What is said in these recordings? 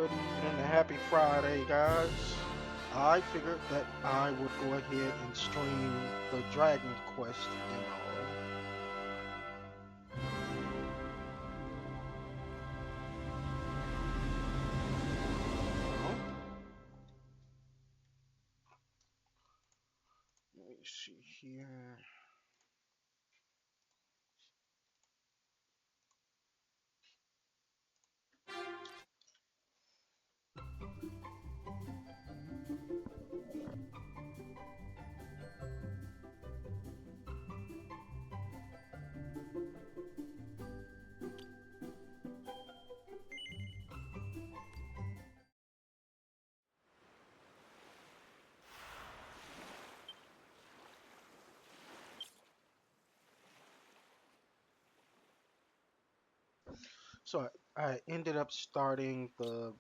Good evening and happy Friday, guys. I figured that I would go ahead and stream the Dragon Quest demo. Let me see here. So I ended up starting the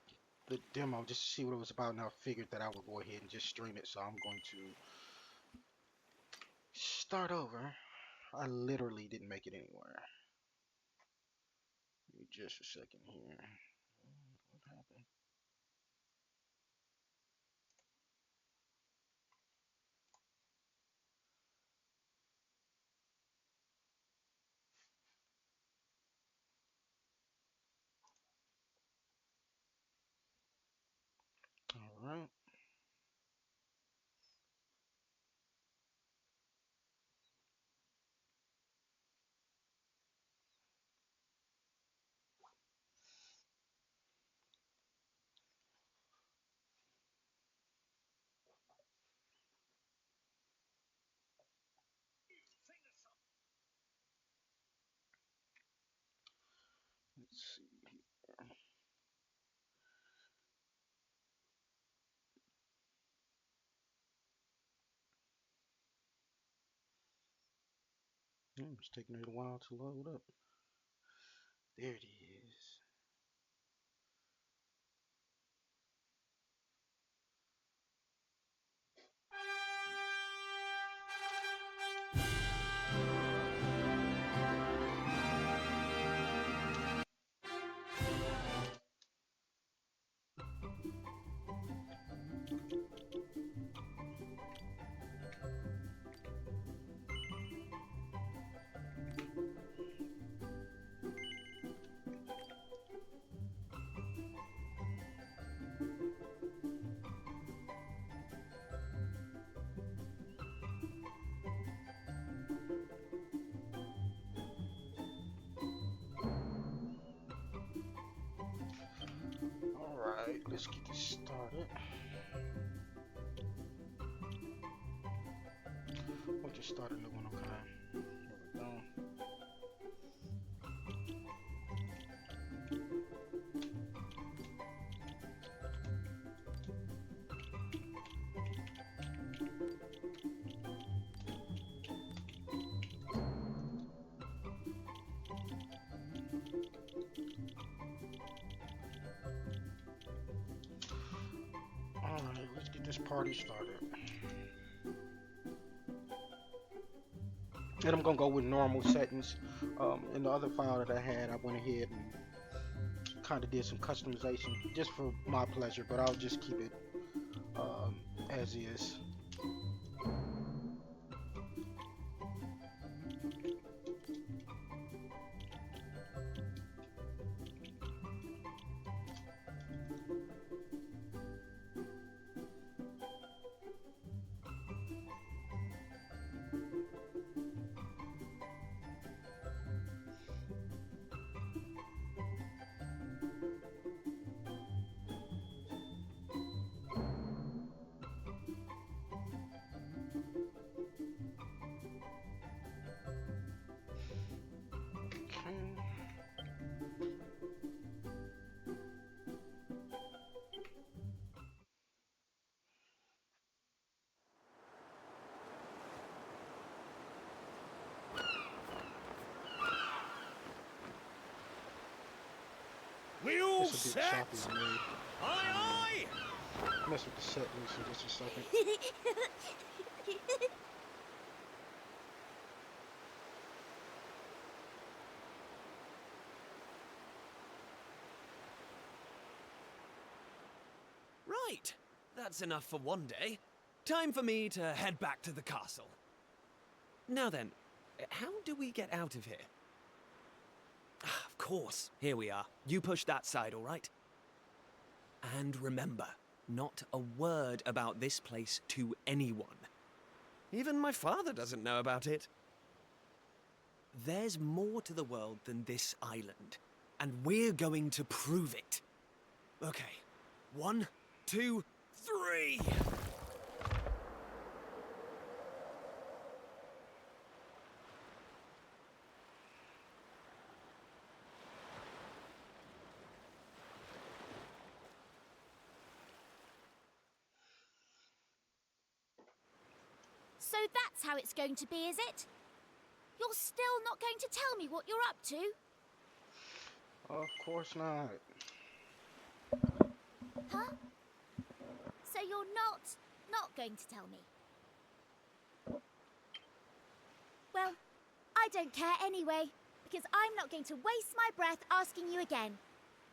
demo just to see what it was about, and I figured that I would go ahead and just stream it. So I'm going to start over. I literally didn't make it anywhere. Give me just a second here. What happened? All right. Let's see. It's taking it a while to load up. There it is. All right, let's get this started. We'll just start a new one, okay? Here we go. All right, let's get this party started. And I'm gonna go with normal settings. In the other file that I had, I went ahead and kind of did some customization just for my pleasure, but I'll just keep it as is. Okay. We all It's a bit set? choppy on me. Aye, Mess with the settings in just a second. Right. That's enough for one day. Time for me to head back to the castle. Now then, how do we get out of here? Ah, of course, here we are. You push that side, all right? And remember, not a word about this place to anyone. Even my father doesn't know about it. There's more to the world than this island, and we're going to prove it. Okay, 1, 2, 3! So that's how it's going to be, is it? You're still not going to tell me what you're up to? Of course not. Huh? So you're not going to tell me? Well, I don't care anyway, because I'm not going to waste my breath asking you again.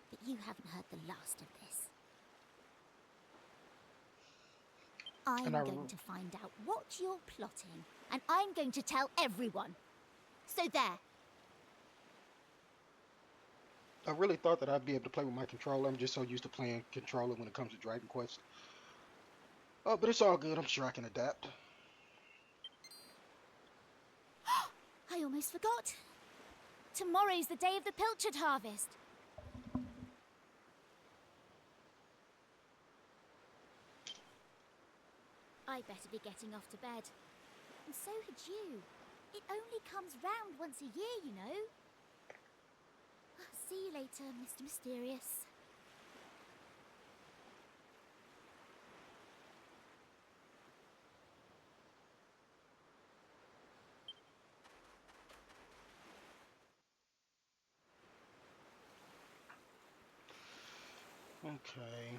But you haven't heard the last of this. I'm going to find out what you're plotting, and I'm going to tell everyone. So there. I really thought that I'd be able to play with my controller. I'm just so used to playing controller when it comes to Dragon Quest. But it's all good. I'm sure I can adapt. I almost forgot. Tomorrow's the day of the pilchard harvest. I better be getting off to bed. And so had you. It only comes round once a year, you know. See you later, Mr. Mysterious. Okay.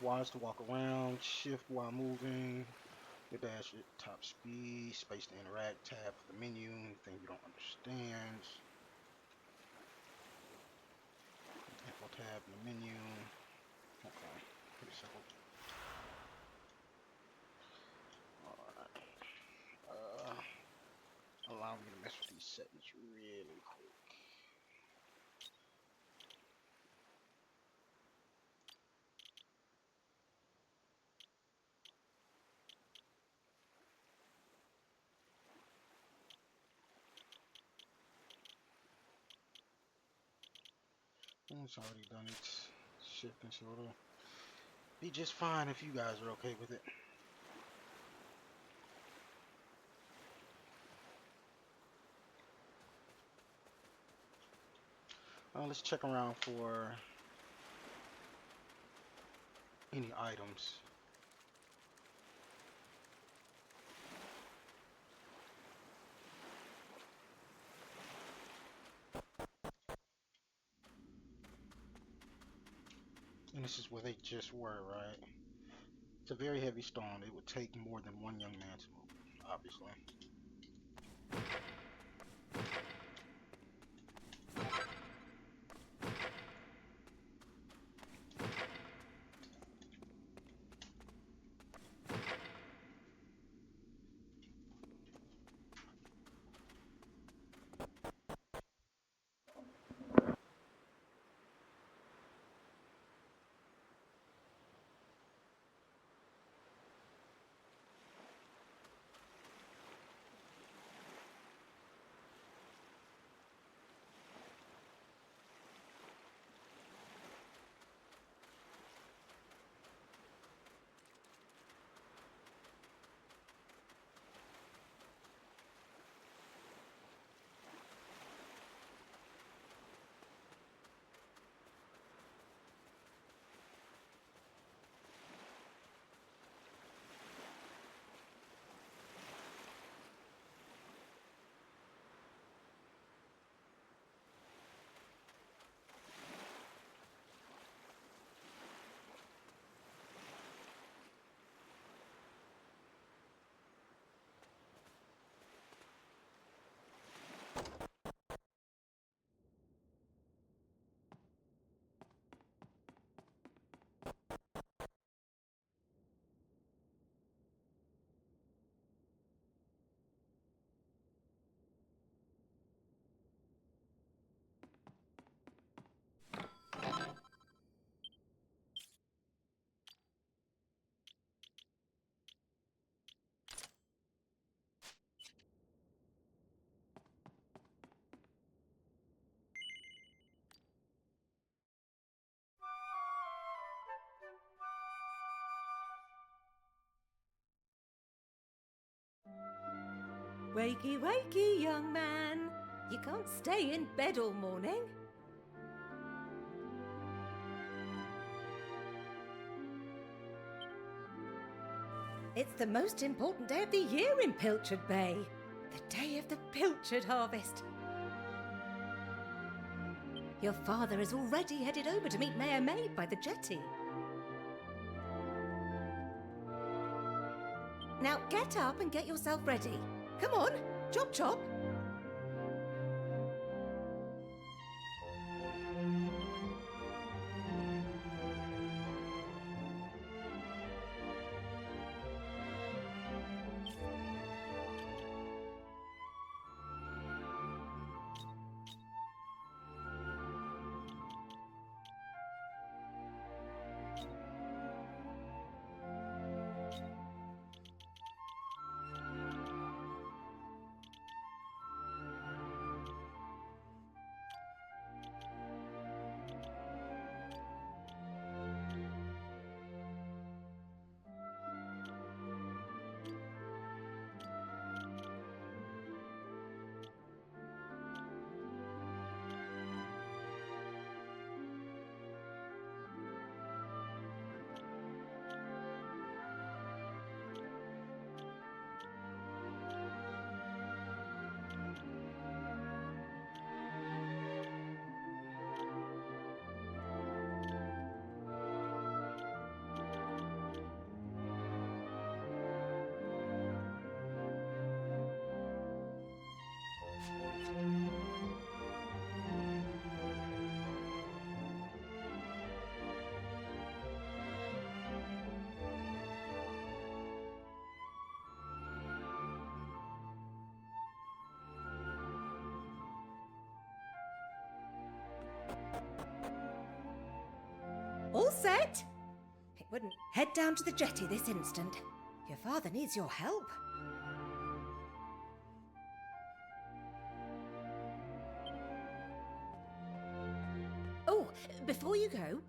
Wise to walk around, shift while moving, the dash at top speed, space to interact, tab for the menu, anything you don't understand. Info tab in the menu. Okay, pretty simple. Alright. Allow me to mess with these settings really quick. It's already done its shifting, so it'll be just fine if you guys are okay with it. Let's check around for any items. And this is where they just were, right? It's a very heavy stone. It would take more than one young man to move it, obviously. Wakey, wakey, young man. You can't stay in bed all morning. It's the most important day of the year in Pilchard Bay. The day of the pilchard harvest. Your father is already headed over to meet Mayor Maid by the jetty. Now get up and get yourself ready. Come on, chop chop. All set? It wouldn't head down to the jetty this instant. Your father needs your help. Oh, before you go...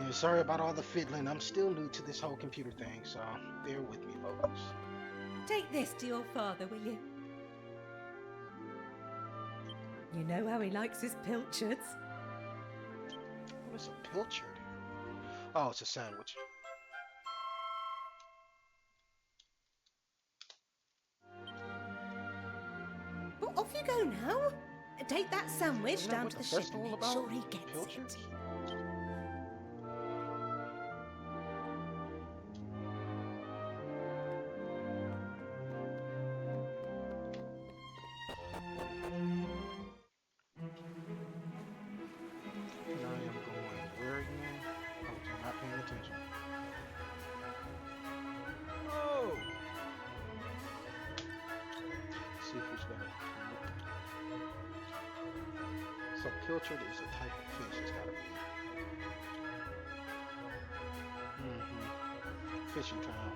Yeah, sorry about all the fiddling. I'm still new to this whole computer thing, so bear with me, folks. Take this to your father, will you? You know how he likes his pilchards. What's a pilchard? Oh, it's a sandwich. Well, off you go now. Take that sandwich Isn't that down what to the the ship and festival make about? sure he gets Pilchards? it. And I am going where again? I'm not paying attention. Oh! Seafood's better. So pilchard is a type of fish. It's gotta be. Fishing town.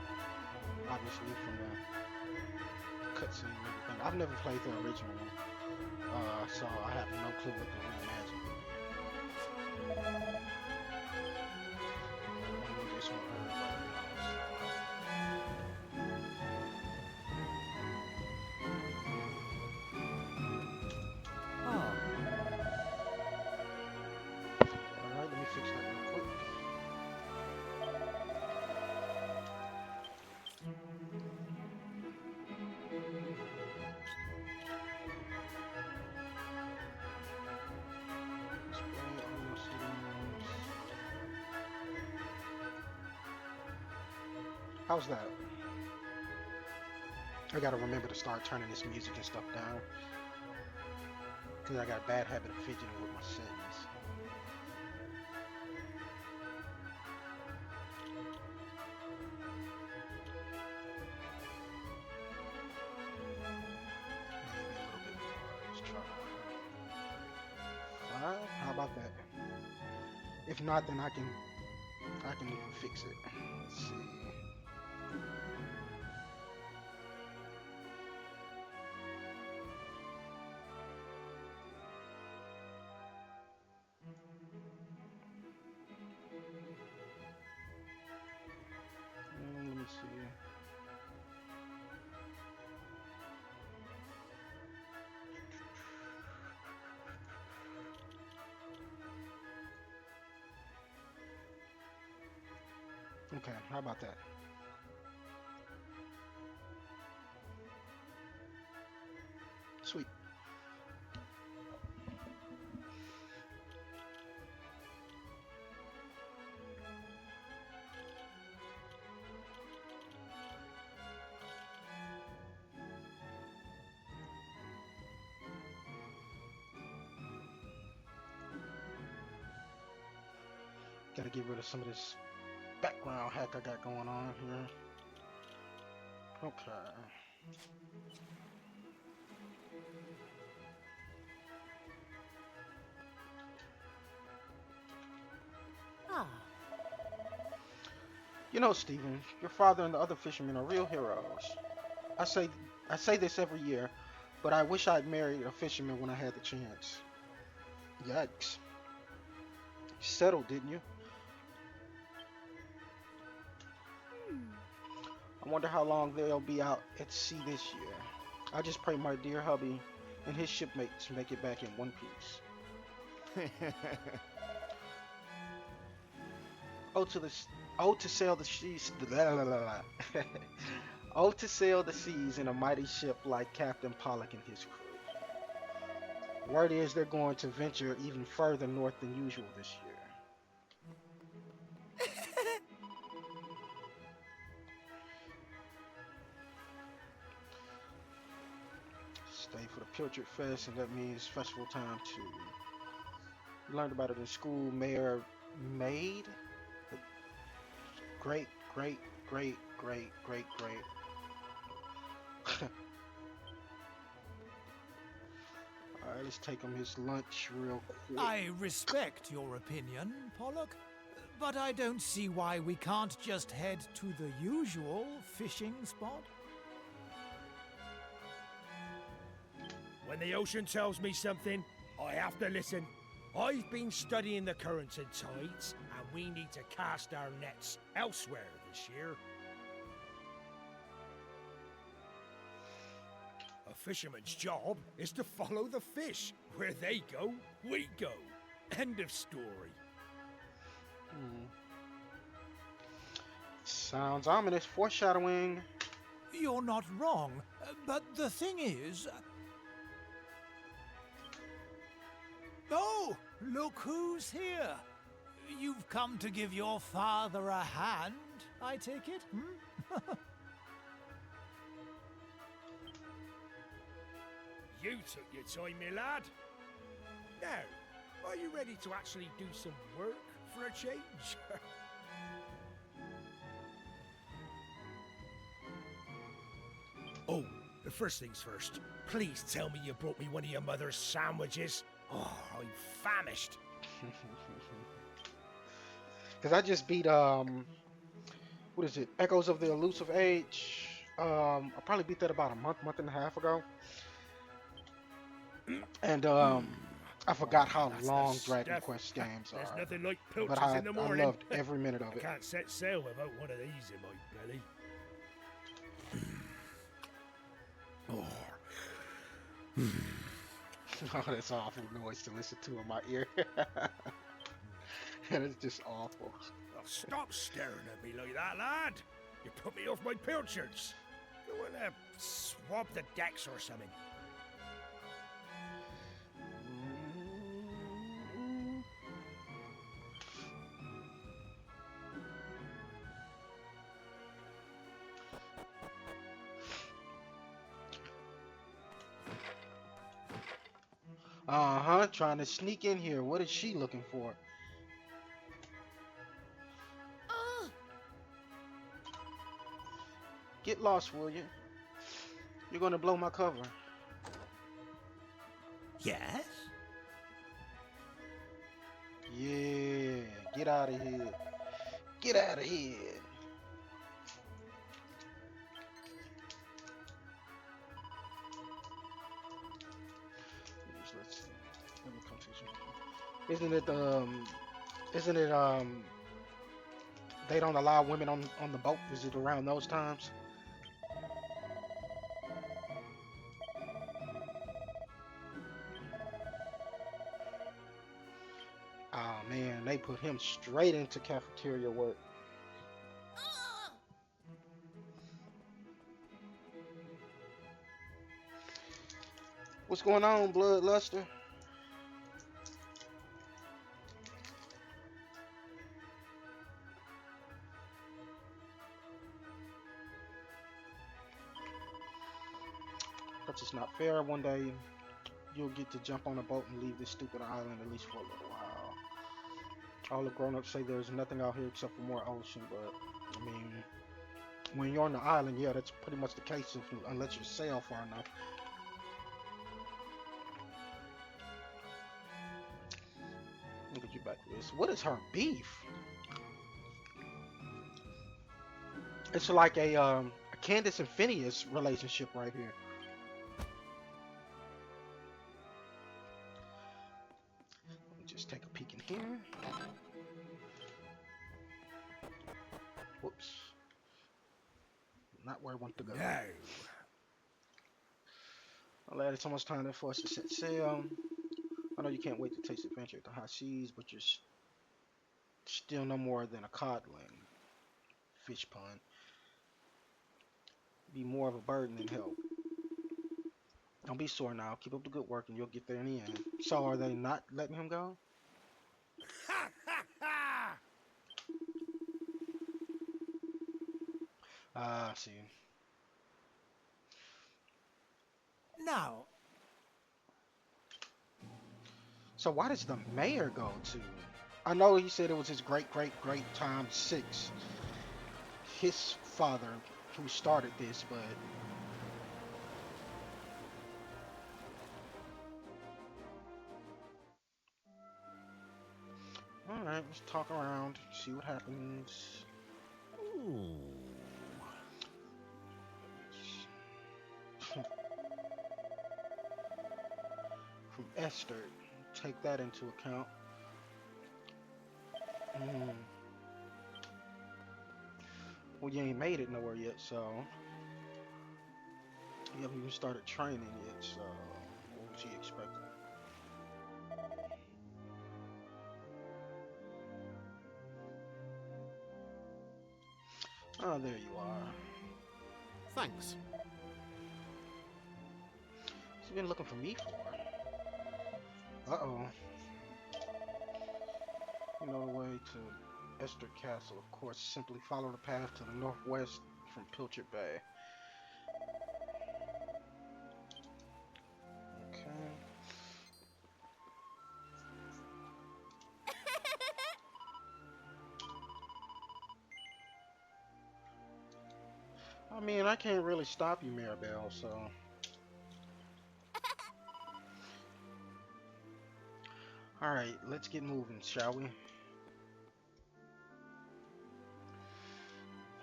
Obviously from the cutscene and everything. I've never played the original one. So I have no clue what the Reimaged will be. Maybe this one everybody knows. Alright, let me fix that real quick. Display audio settings. How's that? I gotta remember to start turning this music and stuff down. Because I got a bad habit of fidgeting with my settings. Maybe a little bit more. Let's try 5. How about that? If not, then I can fix it. Let's see. Let me see. Okay, how about that? Sweet. Gotta get rid of some of this background hack I got going on here. Okay. Ah, You know, Stephen, your father and the other fishermen are real heroes. I say I say this every year, but I wish I'd married a fisherman when I had the chance. Yikes. You settled, didn't you? Hmm. I wonder how long they'll be out at sea this year. I just pray my dear hubby and his shipmates make it back in one piece. Oh, to the oh to sail the seas. Oh, to sail the seas in a mighty ship like Captain Pollock and his crew. Word is they're going to venture even further north than usual this year. Stay for the Pilchard Fest, and that means festival time too. We learned about it in school. Mayor Maid, great, great, great, great, great, great. All right, let's take him his lunch real quick. I respect your opinion, Pollock, but I don't see why we can't just head to the usual fishing spot. When the ocean tells me something, I have to listen. I've been studying the currents and tides, and we need to cast our nets elsewhere this year. A fisherman's job is to follow the fish. Where they go, we go. End of story. Sounds ominous. Foreshadowing. You're not wrong, but the thing is... Oh, look who's here. You've come to give your father a hand, I take it? You took your time, my lad. Now, are you ready to actually do some work for a change? Oh, the first things first. Please tell me you brought me one of your mother's sandwiches. Oh, I'm famished. Because I just beat what is it? Echoes of the Elusive Age. I probably beat that about a month and a half ago. And I forgot how That's long the Dragon stuff. Quest games There's are. nothing like But pilchards I, in the I morning. loved every minute of I it. can't set sail without one of these in my belly. Oh, that's awful noise to listen to in my ear. And it's just awful. Oh, stop staring at me like that, lad. You put me off my pilchards. Go in there, swab the decks or something. Uh-huh, trying to sneak in here. What is she looking for? Oh, Get lost, will you? You're gonna blow my cover. Yes? Yeah, get out of here. Get out of here. Let's see. Let me come to you. Isn't it they don't allow women on the boat? Is it around those times? Oh man, they put him straight into cafeteria work. What's going on, Bloodluster? Because it's not fair. One day you'll get to jump on a boat and leave this stupid island at least for a little while. All the grown-ups say there's nothing out here except for more ocean, but I mean, when you're on the island, yeah, that's pretty much the case unless you sail far enough. Look at you back for this. What is her beef? It's like a Candace and Phineas relationship right here. Let me just take a peek in here. Whoops. Not where I want to go. No. Well, lad, it's almost time for us to set sail. I know you can't wait to taste adventure at the high seas, but you're still no more than a codling. Fish pun. Be more of a burden than help. Don't be sore now. Keep up the good work and you'll get there in the end. So are they not letting him go? Ha ha ha! Ah, see. Now, So why does the mayor go to? I know he said it was his great times 6. His father who started this, but alright, let's talk around, see what happens. Ooh. From Esther, take that into account. Well, you ain't made it nowhere yet, so you haven't even started training yet, so what was he expecting? Oh, there you are. Thanks. What's he been looking for me for? Uh-oh. You know the way to Esther Castle, of course. Simply follow the path to the northwest from Pilchard Bay. Okay. I mean, I can't really stop you, Maribel, so... Alright, let's get moving, shall we?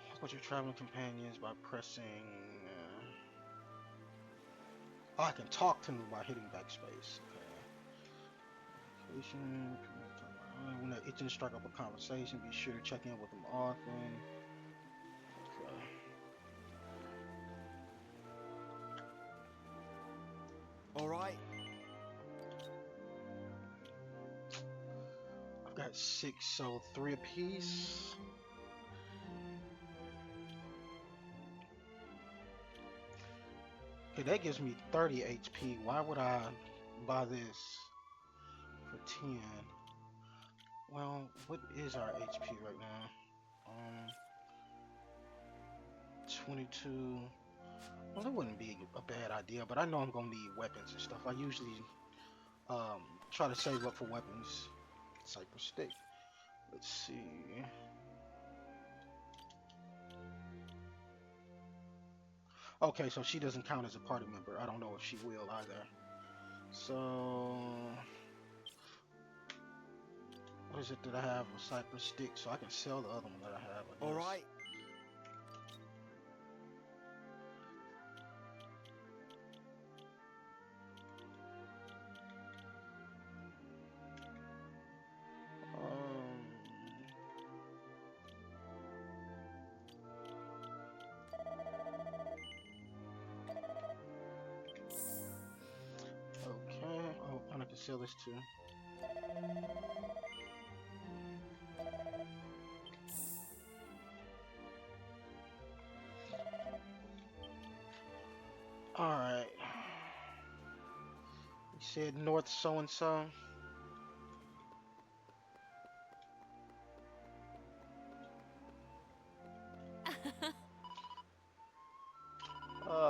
Talk with your traveling companions by pressing... Oh, I can talk to them by hitting backspace. Okay. When they're itching to strike up a conversation, be sure to check in with them often. Okay. All right. I've got 6, so 3 apiece. Okay, that gives me 30 HP. Why would I buy this for 10? Well, what is our HP right now? 22. Well, that wouldn't be a bad idea, but I know I'm gonna need weapons and stuff. I usually try to save up for weapons. Cypress stick. Let's see. Okay, so she doesn't count as a party member. I don't know if she will either. So, what is it that I have? A cypress stick, so I can sell the other one that I have. I All guess. right. Okay. Oh, and I can sell this too. All right. said north so and so.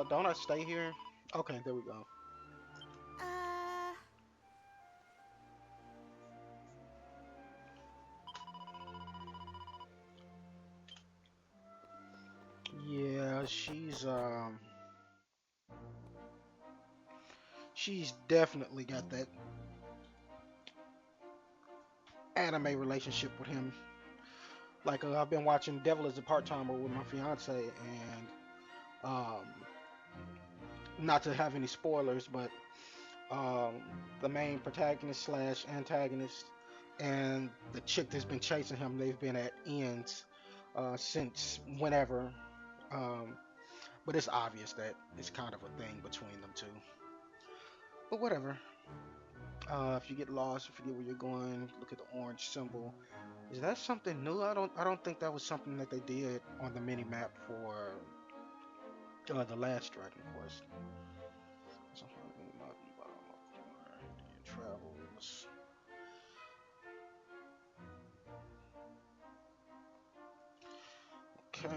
Don't I stay here? Okay, there we go. Uh, Yeah, she's definitely got that anime relationship with him. Like I've been watching Devil is a Part-Timer with my fiance, and um, not to have any spoilers, but um, the main protagonist slash antagonist and the chick that's been chasing him, they've been at ends since whenever. Um, but it's obvious that it's kind of a thing between them two. But whatever. If you get lost, if you forget where you're going, look at the orange symbol. Is that something new? I don't think that was something that they did on the mini map for the last Dragon Quest. So, travels. Okay.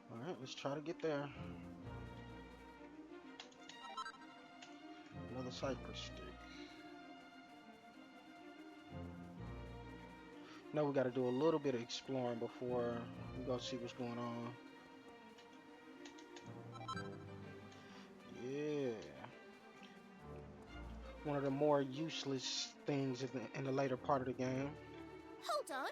All right, let's try to get there. Another cypress stick. Now we got to do a little bit of exploring before we go see what's going on. Yeah. One of the more useless things in the later part of the game. hold on.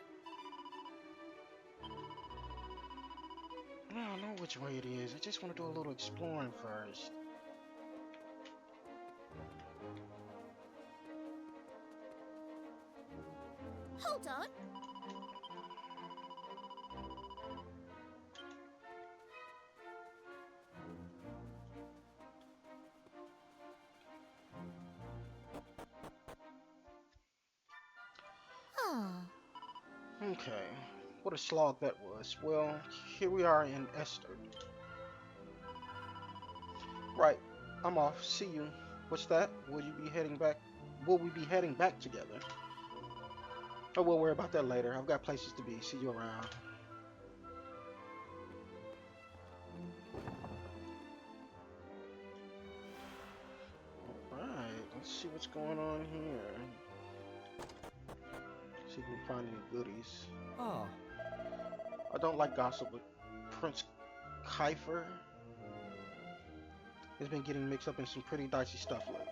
I don't know which way it is. I just want to do a little exploring first. Hold on. Ah. Okay. What a slog that was. Well, here we are in Esther. Right. I'm off. See you. What's that? Will you be heading back? Will we be heading back together? Oh, we'll worry about that later. I've got places to be. See you around. Alright, let's see what's going on here. See if we can find any goodies. Ah, I don't like gossip, but Prince Kiefer has been getting mixed up in some pretty dicey stuff lately.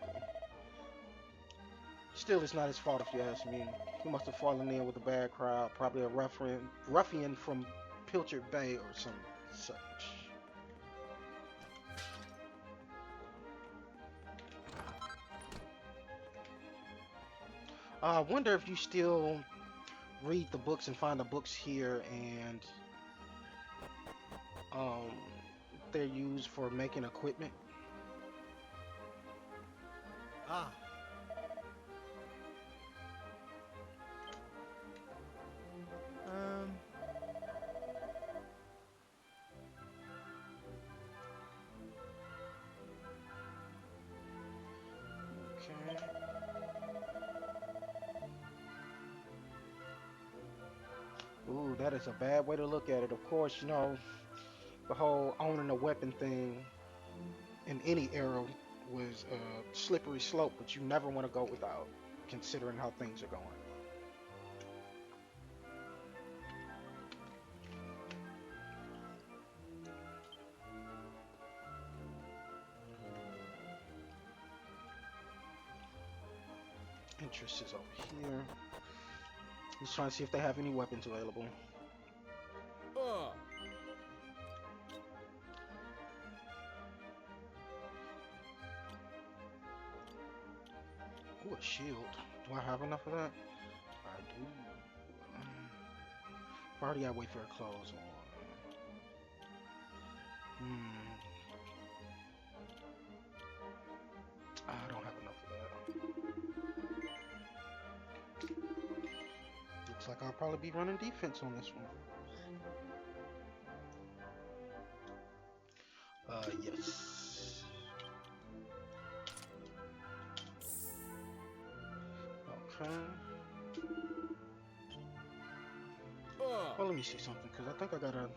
Still, it's not his fault if you ask me. He must have fallen in with a bad crowd, probably a ruffian from Pilchard Bay or some such. I wonder if you still read the books and find the books here, and um, they're used for making equipment. Ah, Okay. Ooh, that is a bad way to look at it. Of course, you know, the whole owning a weapon thing in any era was a slippery slope, but you never want to go without, considering how things are going. Interest is over here. Just trying to see if they have any weapons available. ah. Ooh, a shield. Do I have enough of that? I do. I've already got Wayfair clothes on. I don't have enough of that. Looks like I'll probably be running defense on this one. Yes. Okay. Well, let me see something, because I think I got a...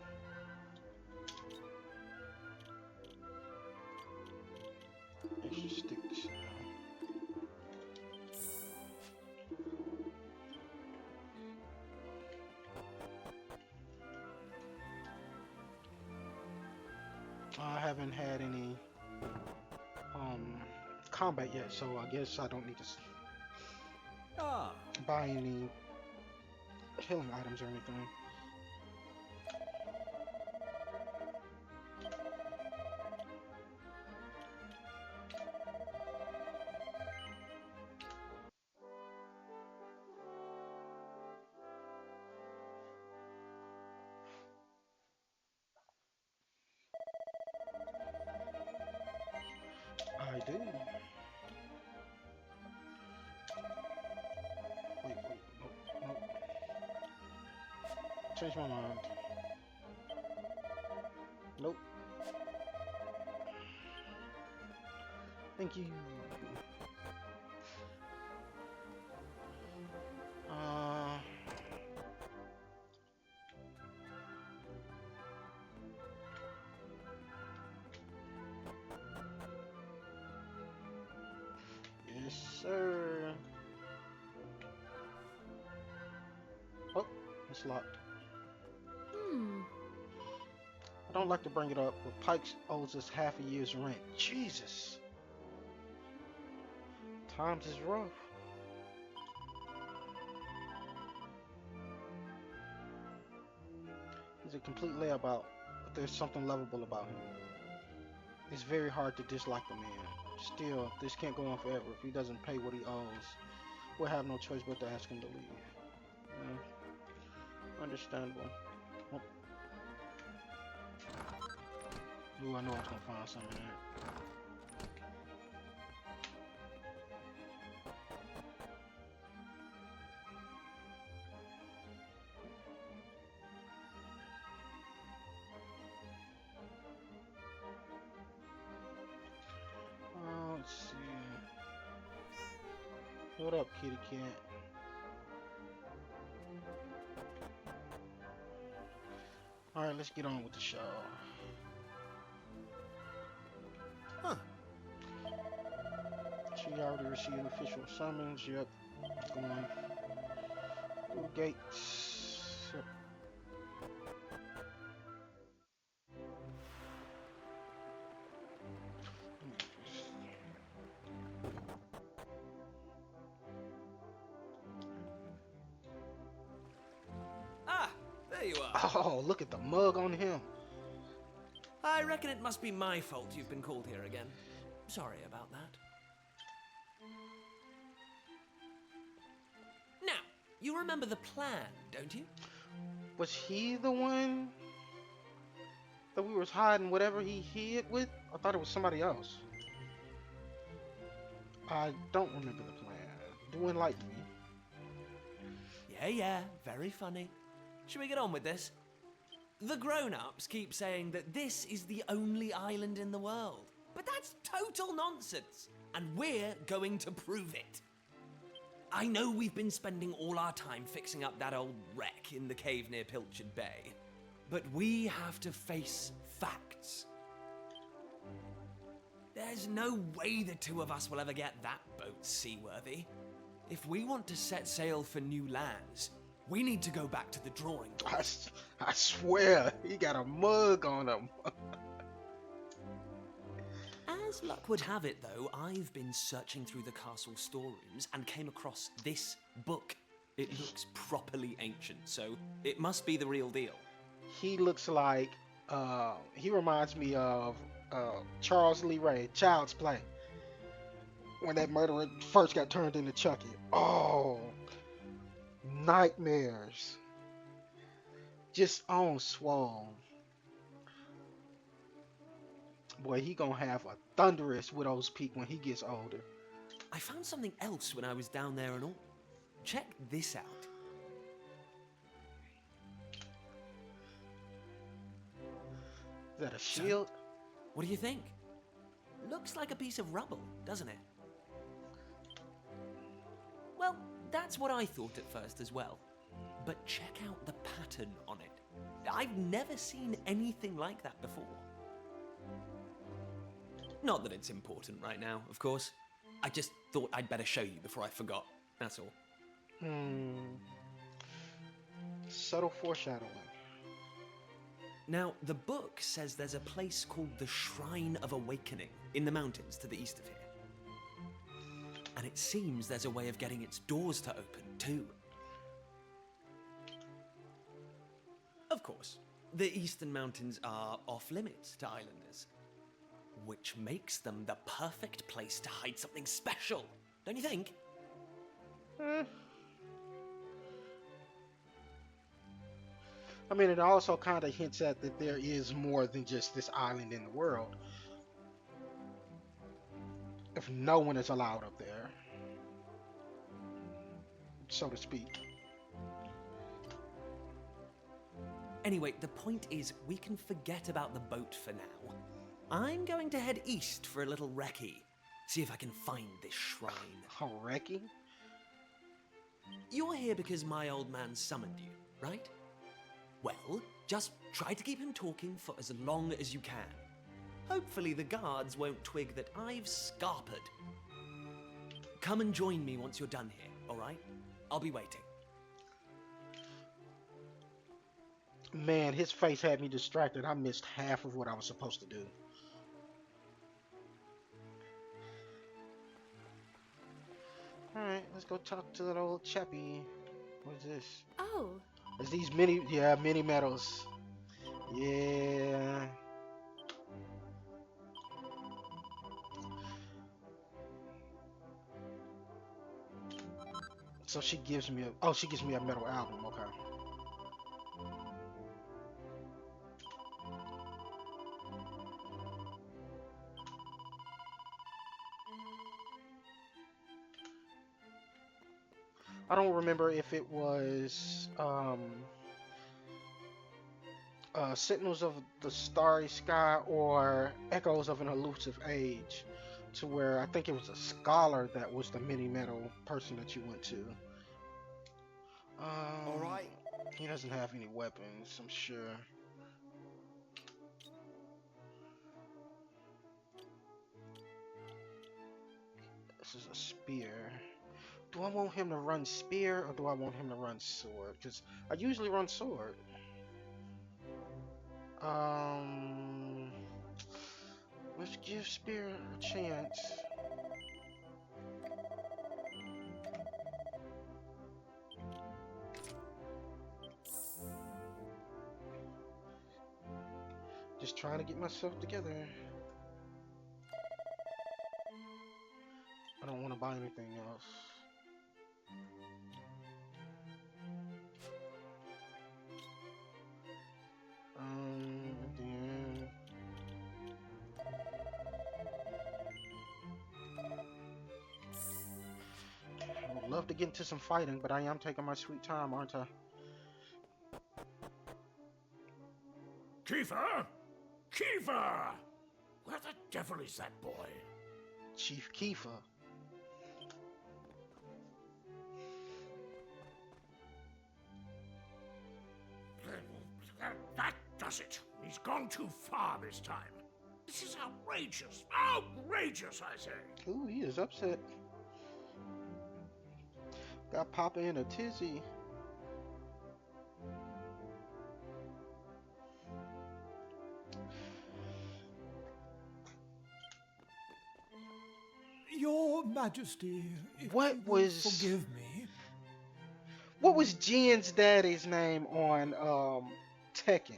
extra sticks. I haven't had any combat yet, so I guess I don't need to buy any healing items or anything. I do. Wait, nope, nope. Change my mind. Nope. Thank you. Yes, sir. Oh, it's locked. I don't like to bring it up, but Pikes owes us half a year's rent. Jesus. Times is rough. He's a complete layabout, but there's something lovable about him. It's very hard to dislike the man. Still, this can't go on forever. If he doesn't pay what he owes, we'll have no choice but to ask him to leave. Yeah, understandable. Oh. Ooh, I know I was gonna find something in there. Let's see. What up, kitty cat? Alright, let's get on with the show. Huh. She already received official summons. Yep. Going through gates. Yep. Ah, there you are. Oh, look at the mug on him. I reckon it must be my fault you've been called here again. Sorry about that. Now, you remember the plan, don't you? Was he the one that we was hiding whatever he hid with? I thought it was somebody else. I don't remember the plan. Do enlighten me. Yeah, very funny. Should we get on with this? The grown-ups keep saying that this is the only island in the world. But that's total nonsense, and we're going to prove it. I know we've been spending all our time fixing up that old wreck in the cave near Pilchard Bay, but we have to face facts. There's no way the two of us will ever get that boat seaworthy. If we want to set sail for new lands, we need to go back to the drawing board. I swear, he got a mug on him. As luck would have it, though, I've been searching through the castle storerooms and came across this book. It looks properly ancient, so it must be the real deal. He looks like, he reminds me of Charles Lee Ray, Child's Play. When that murderer first got turned into Chucky. Oh, nightmares. Just on swole. Boy, he gonna have a thunderous widow's peak when he gets older. I found something else when I was down there and all. Check this out. Is that a shield? What do you think? Looks like a piece of rubble, doesn't it? Well, That's what I thought at first as well. But check out the pattern on it. I've never seen anything like that before. Not that it's important right now, of course. I just thought I'd better show you before I forgot. That's all. Subtle foreshadowing. Now, the book says there's a place called the Shrine of Awakening in the mountains to the east of here. And it seems there's a way of getting its doors to open, too. Of course, the eastern mountains are off-limits to islanders, which makes them the perfect place to hide something special, don't you think? I mean, it also kind of hints at that there is more than just this island in the world. If no one is allowed up there, so to speak. Anyway, the point is, we can forget about the boat for now. I'm going to head east for a little recce. See if I can find this shrine. A recce? You're here because my old man summoned you, right? Well, just try to keep him talking for as long as you can. Hopefully the guards won't twig that I've scarpered. Come and join me once you're done here, alright? I'll be waiting. Man, his face had me distracted. I missed half of what I was supposed to do. Alright, let's go talk to that old chappie. What is this? Oh, There's these mini medals. Yeah. So she gives me she gives me a metal album, okay. I don't remember if it was Sentinels of the Starry Sky or Echoes of an Elusive Age, to where I think it was a scholar that was the mini metal person that you went to. All right. He doesn't have any weapons, I'm sure. This is a spear. Do I want him to run spear or do I want him to run sword? Because I usually run sword. Let's give spear a chance. Just trying to get myself together. I don't want to buy anything else. Then I would love to get into some fighting, but I am taking my sweet time, aren't I? Kiefer! Kiefer! Where the devil is that boy? Chief Kiefer. That does it. He's gone too far this time. This is outrageous. Outrageous, I say. Ooh, he is upset. Got Papa in a tizzy. Your Majesty, if What you will was- forgive me. What was Jin's daddy's name on Tekken?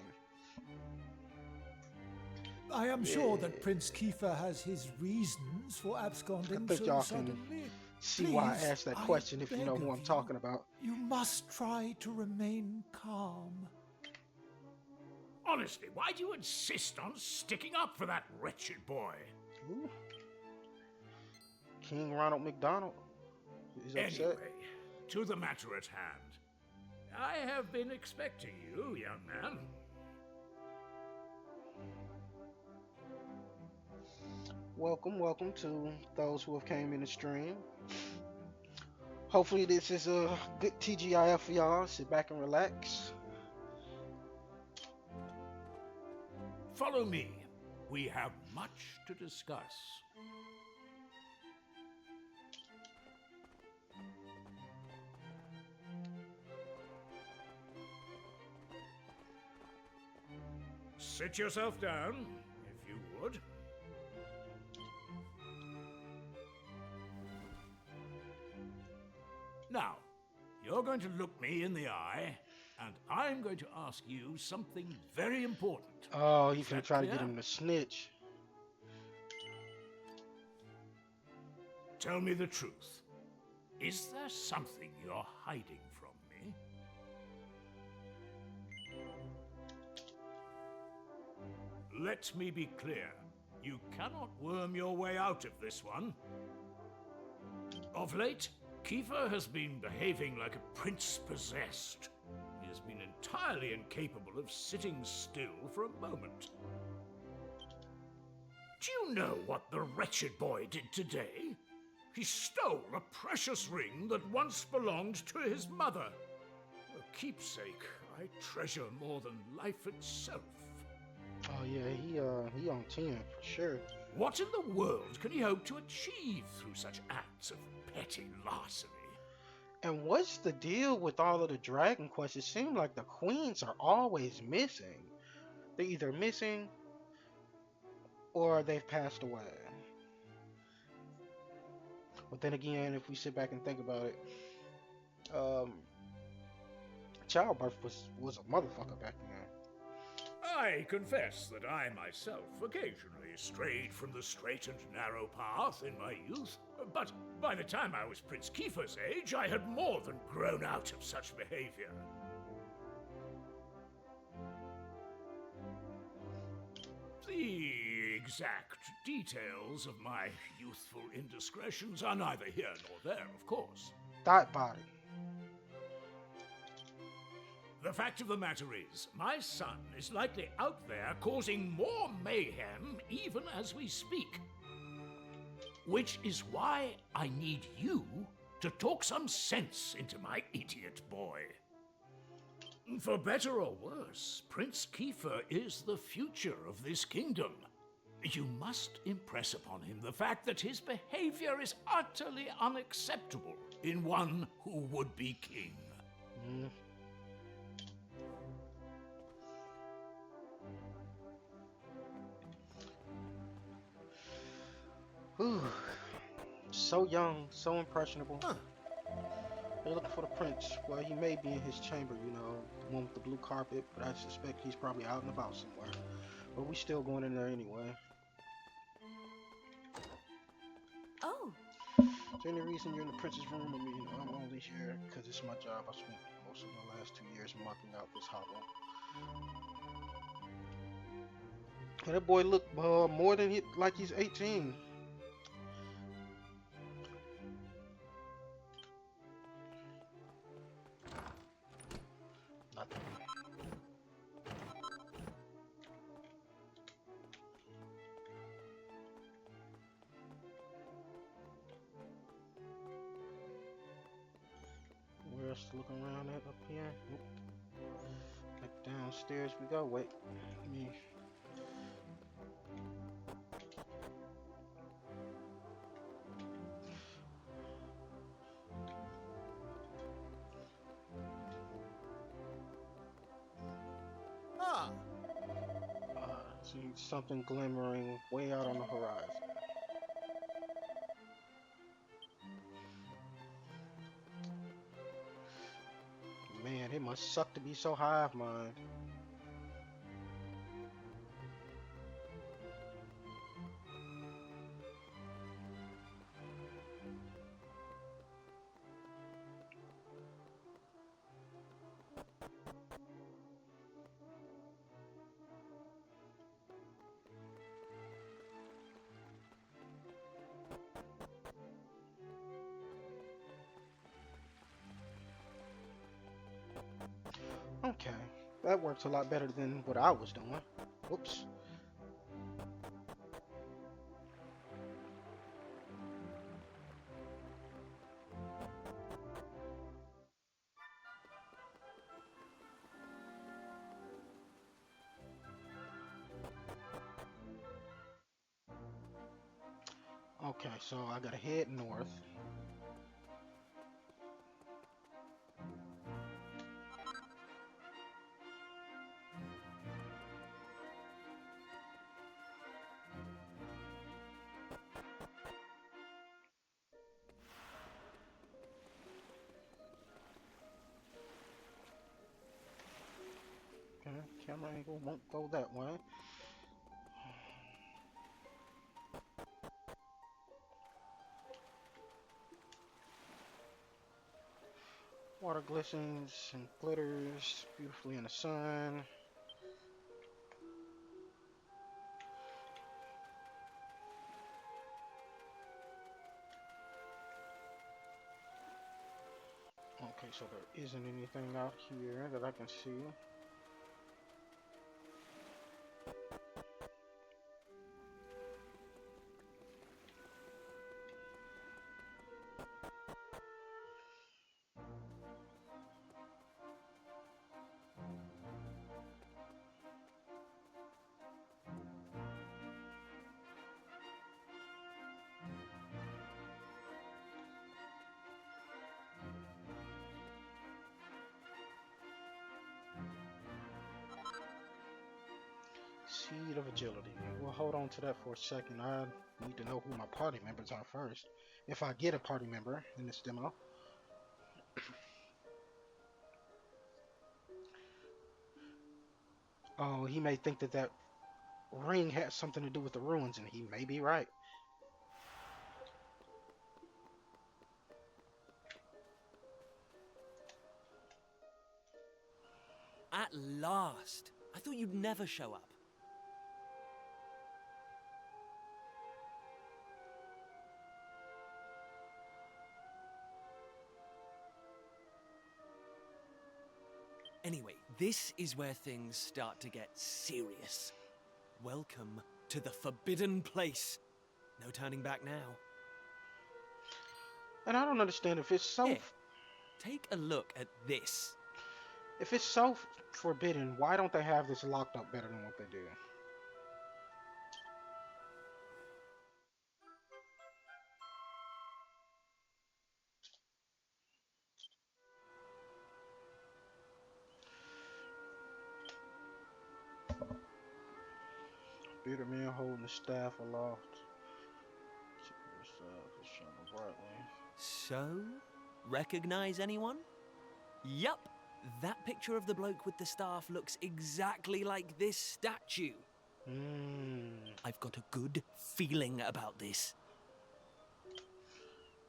I am sure that Yeah. Prince Kiefer has his reasons for absconding think so y'all can suddenly. See why I Please, asked that I question if you know beg who of I'm talking about. You must try to remain calm. Honestly, why do you insist on sticking up for that wretched boy? Ooh. King Ronald McDonald. He's upset. Anyway, to the matter at hand. I have been expecting you, young man. Welcome to those who have came in the stream. Hopefully this is a good TGIF for y'all. Sit back and relax. Follow me. We have much to discuss. Sit yourself down, if you would. Now, you're going to look me in the eye, and I'm going to ask you something very important. Oh, he's gonna That try to get clear? him to snitch. Tell me the truth. Is there something you're hiding from me? Let me be clear. You cannot worm your way out of this one. Of late, Kiefer has been behaving like a prince possessed. He has been entirely incapable of sitting still for a moment. Do you know what the wretched boy did today? He stole a precious ring that once belonged to his mother. A keepsake I treasure more than life itself. Oh yeah, he on 10 for sure. What in the world can he hope to achieve through such acts of petty larceny? And what's the deal with all of the Dragon Quests? It seems like the queens are always missing. They're either missing or they've passed away. But then again, if we sit back and think about it, childbirth was a motherfucker back then. I confess that I myself occasionally strayed from the straight and narrow path in my youth, but by the time I was Prince Kiefer's age, I had more than grown out of such behavior. The exact details of my youthful indiscretions are neither here nor there, of course. Thought body. The fact of the matter is, my son is likely out there causing more mayhem even as we speak. Which is why I need you to talk some sense into my idiot boy. For better or worse, Prince Kiefer is the future of this kingdom. You must impress upon him the fact that his behavior is utterly unacceptable in one who would be king. Whew. So young, so impressionable. Huh. They're looking for the prince. Well, he may be in his chamber, you know, the one with the blue carpet, but I suspect he's probably out and about somewhere. But we still going in there anyway. Oh, Is there any reason you're in the prince's room? I mean, I'm only here because it's my job. I spent most of the last 2 years marking out this hollow. And that boy look more than like he's 18. Nothing. Where else to look around at up here? Nope. Like downstairs we go. Wait. Let me. Ah, See something glimmering way out on the horizon. Man, it must suck to be so hive mind. Okay, that works a lot better than what I was doing. Whoops. Okay, so I gotta head north. Okay, camera angle won't go that way. Water glistens and glitters beautifully in the sun. Okay, so there isn't anything out here that I can see. Seed of agility. We'll hold on to that for a second. I need to know who my party members are first. If I get a party member in this demo. Oh, he may think that that ring has something to do with the ruins, and he may be right. At last! I thought you'd never show up. Anyway, this is where things start to get serious. Welcome to the forbidden place. No turning back now. And I don't understand if it's so. Here, take a look at this. If it's so forbidden, why don't they have this locked up better than what they do? Bearded man holding the staff aloft. Shining brightly. So, recognize anyone? Yup, that picture of the bloke with the staff looks exactly like this statue. I've got a good feeling about this.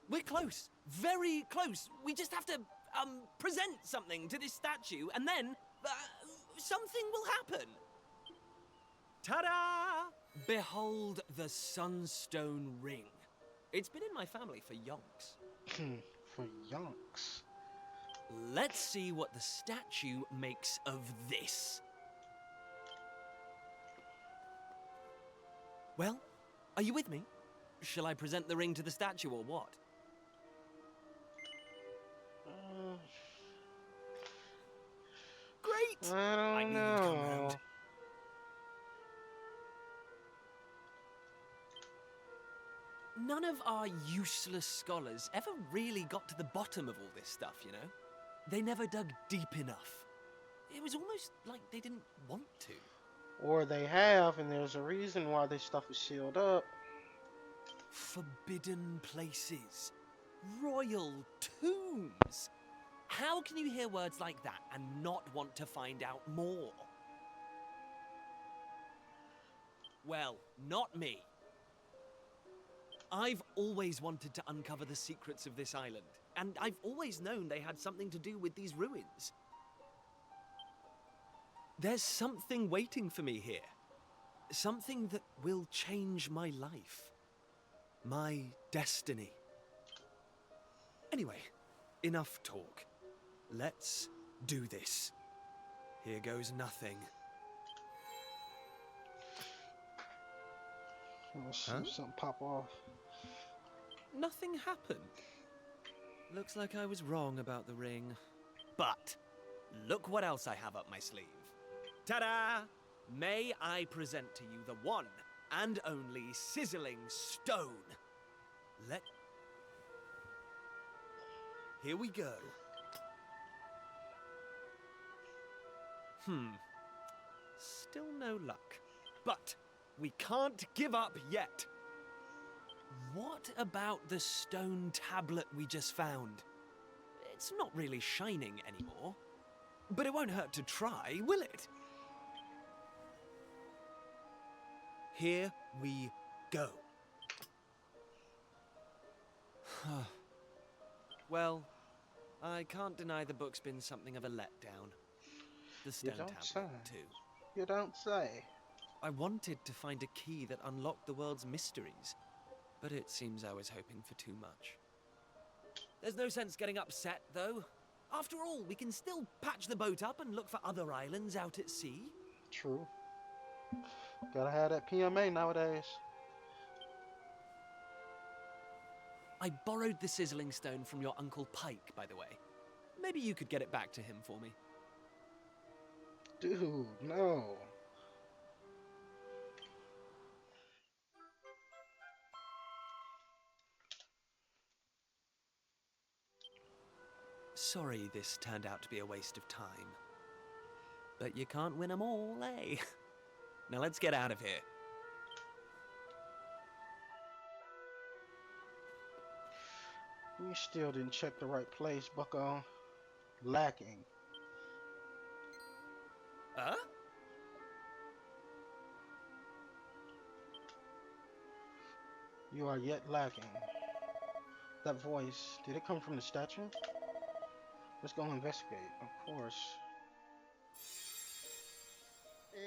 We're close, very close. We just have to, present something to this statue, and then, something will happen. Ta-da! Behold the Sunstone Ring. It's been in my family for yonks. For yonks. Let's see what the statue makes of this. Well, are you with me? Shall I present the ring to the statue or what? Great! I don't knew you'd come know. round. None of our useless scholars ever really got to the bottom of all this stuff, you know? They never dug deep enough. It was almost like they didn't want to. Or they have, and there's a reason why this stuff is sealed up. Forbidden places. Royal tombs. How can you hear words like that and not want to find out more? Well, not me. I've always wanted to uncover the secrets of this island, and I've always known they had something to do with these ruins. There's something waiting for me here. Something that will change my life. My destiny. Anyway, enough talk. Let's do this. Here goes nothing. Let's see if something pop off. Nothing happened. Looks like I was wrong about the ring. But look what else I have up my sleeve. Ta-da! May I present to you the one and only sizzling stone. Let... Here we go. Still no luck. But we can't give up yet. What about the stone tablet we just found? It's not really shining anymore. But it won't hurt to try, will it? Here we go. Well, I can't deny the book's been something of a letdown. The stone tablet, too. You don't say. I wanted to find a key that unlocked the world's mysteries, but it seems I was hoping for too much. There's no sense getting upset, though. After all, we can still patch the boat up and look for other islands out at sea. True. Gotta have that PMA nowadays. I borrowed the sizzling stone from your Uncle Pike, by the way. Maybe you could get it back to him for me. Dude, no. Sorry this turned out to be a waste of time. But you can't win 'em all, eh? Now let's get out of here. You still didn't check the right place, bucko. Lacking. Huh? You are yet lacking. That voice, did it come from the statue? Let's go investigate, of course.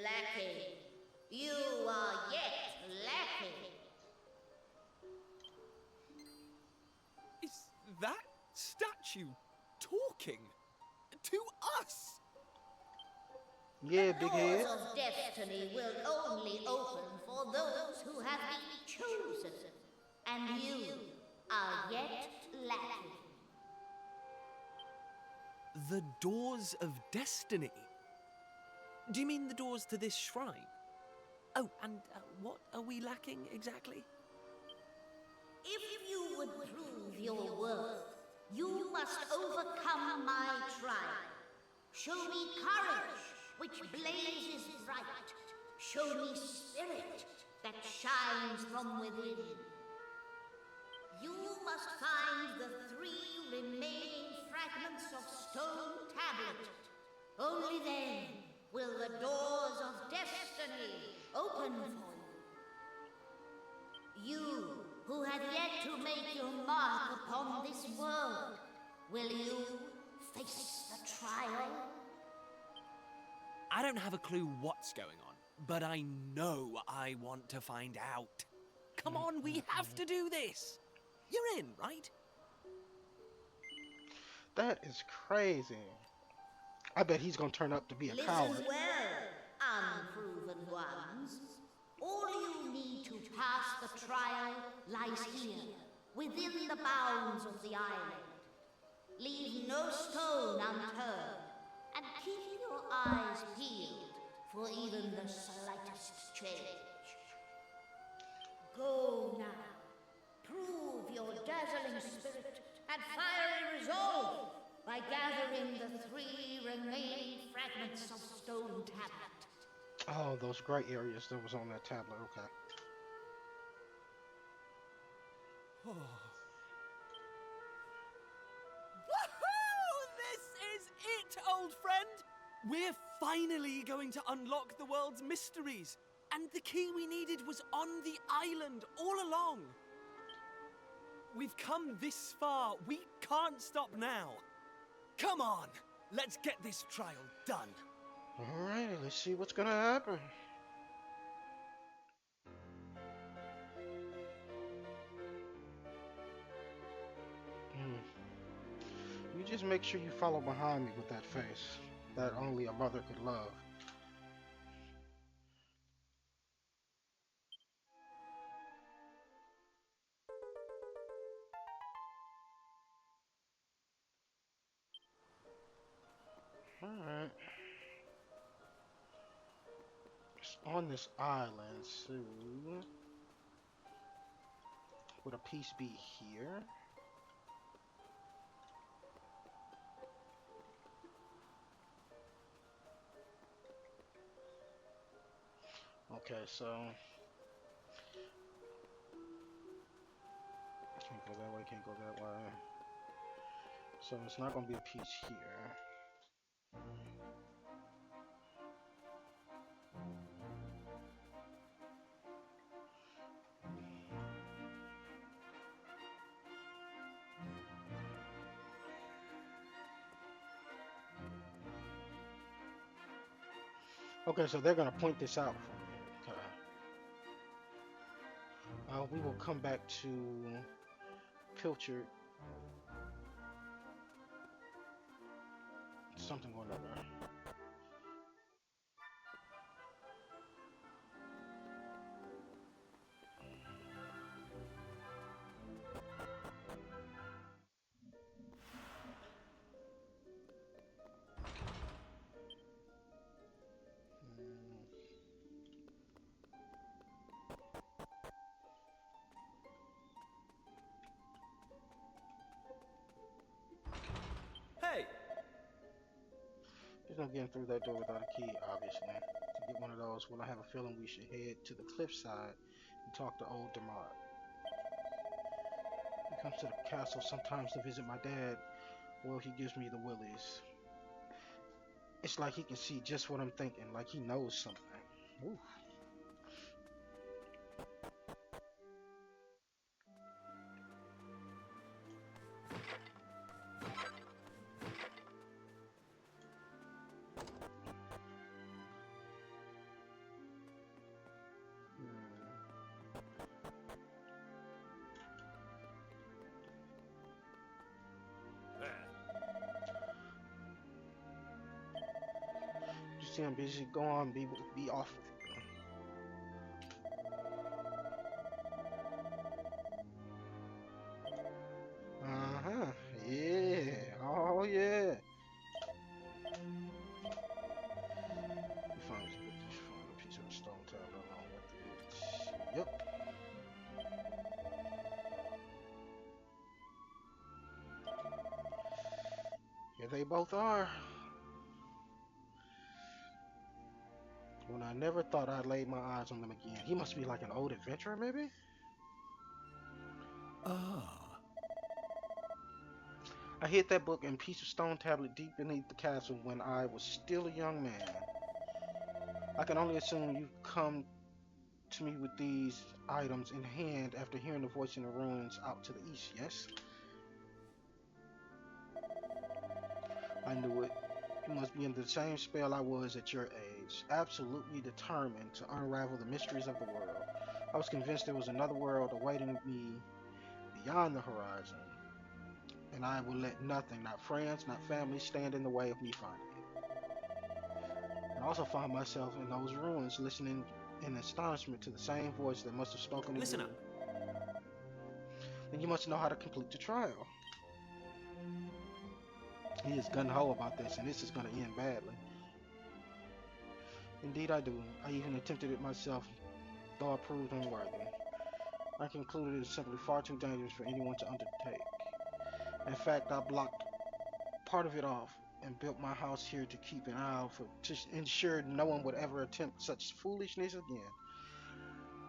Lacking. You are yet lacking. Is that statue talking to us? Yeah, big head. Doors of destiny will only open for those who have been chosen. And you are yet lacking. The doors of destiny? Do you mean the doors to this shrine? Oh, and what are we lacking exactly? If you would prove your worth, you must overcome my trial. Show me courage, which blazes bright. Show me spirit that shines from within. You must find the 3 remaining fragments of stone tablet. Only then will the doors of destiny open for you. You who have yet to make your mark upon this world, will you face the trial? I don't have a clue what's going on, but I know I want to find out. Come on, we have to do this. You're in, right? That is crazy. I bet he's gonna turn up to be a coward. Listen well, unproven ones. All you need to pass the trial lies here, within the bounds of the island. Leave no stone unturned, and keep your eyes peeled for even the slightest change. Go now. Prove your dazzling spirit and fiery resolve by gathering the 3 remaining fragments of stone tablet. Oh, those gray areas that was on that tablet, okay. Woohoo! This is it, old friend! We're finally going to unlock the world's mysteries. And the key we needed was on the island all along. We've come this far. We can't stop now. Come on, let's get this trial done. Alright, let's see what's gonna happen. You just make sure you follow behind me with that face that only a mother could love. Alright. It's on this island, so Would a piece be here? Okay, so can't go that way, can't go that way. So it's not gonna be a piece here. Okay, so they're gonna point this out for me. Okay. We will come back to Pilchard. Something or another. Hey! There's no getting through that door without a key, obviously. To get one of those, well, I have a feeling we should head to the cliffside and talk to old Dermot. He comes to the castle sometimes to visit my dad. Well, he gives me the willies. It's like he can see just what I'm thinking, like he knows something. Ooh. You see, I'm busy. Go on, be off. Uh-huh. Yeah. Oh, yeah. You find a piece of stone tablet along with it. Yep. Here they both are. When I never thought I'd lay my eyes on them again. He must be like an old adventurer, maybe? Ah. I hid that book and piece of stone tablet deep beneath the castle when I was still a young man. I can only assume you've come to me with these items in hand after hearing the voice in the ruins out to the east, yes? I knew it. You must be under the same spell I was at your age, absolutely determined to unravel the mysteries of the world. I was convinced there was another world awaiting me beyond the horizon, and I will let nothing, not friends, not family, stand in the way of me finding it. I also found myself in those ruins, listening in astonishment to the same voice that must have spoken to Listen you. up. Then you must know how to complete the trial. He is gung-ho about this, and this is going to end badly. Indeed I do. I even attempted it myself, though I proved unworthy. I concluded it is simply far too dangerous for anyone to undertake. In fact, I blocked part of it off and built my house here to keep an eye out for, to ensure no one would ever attempt such foolishness again.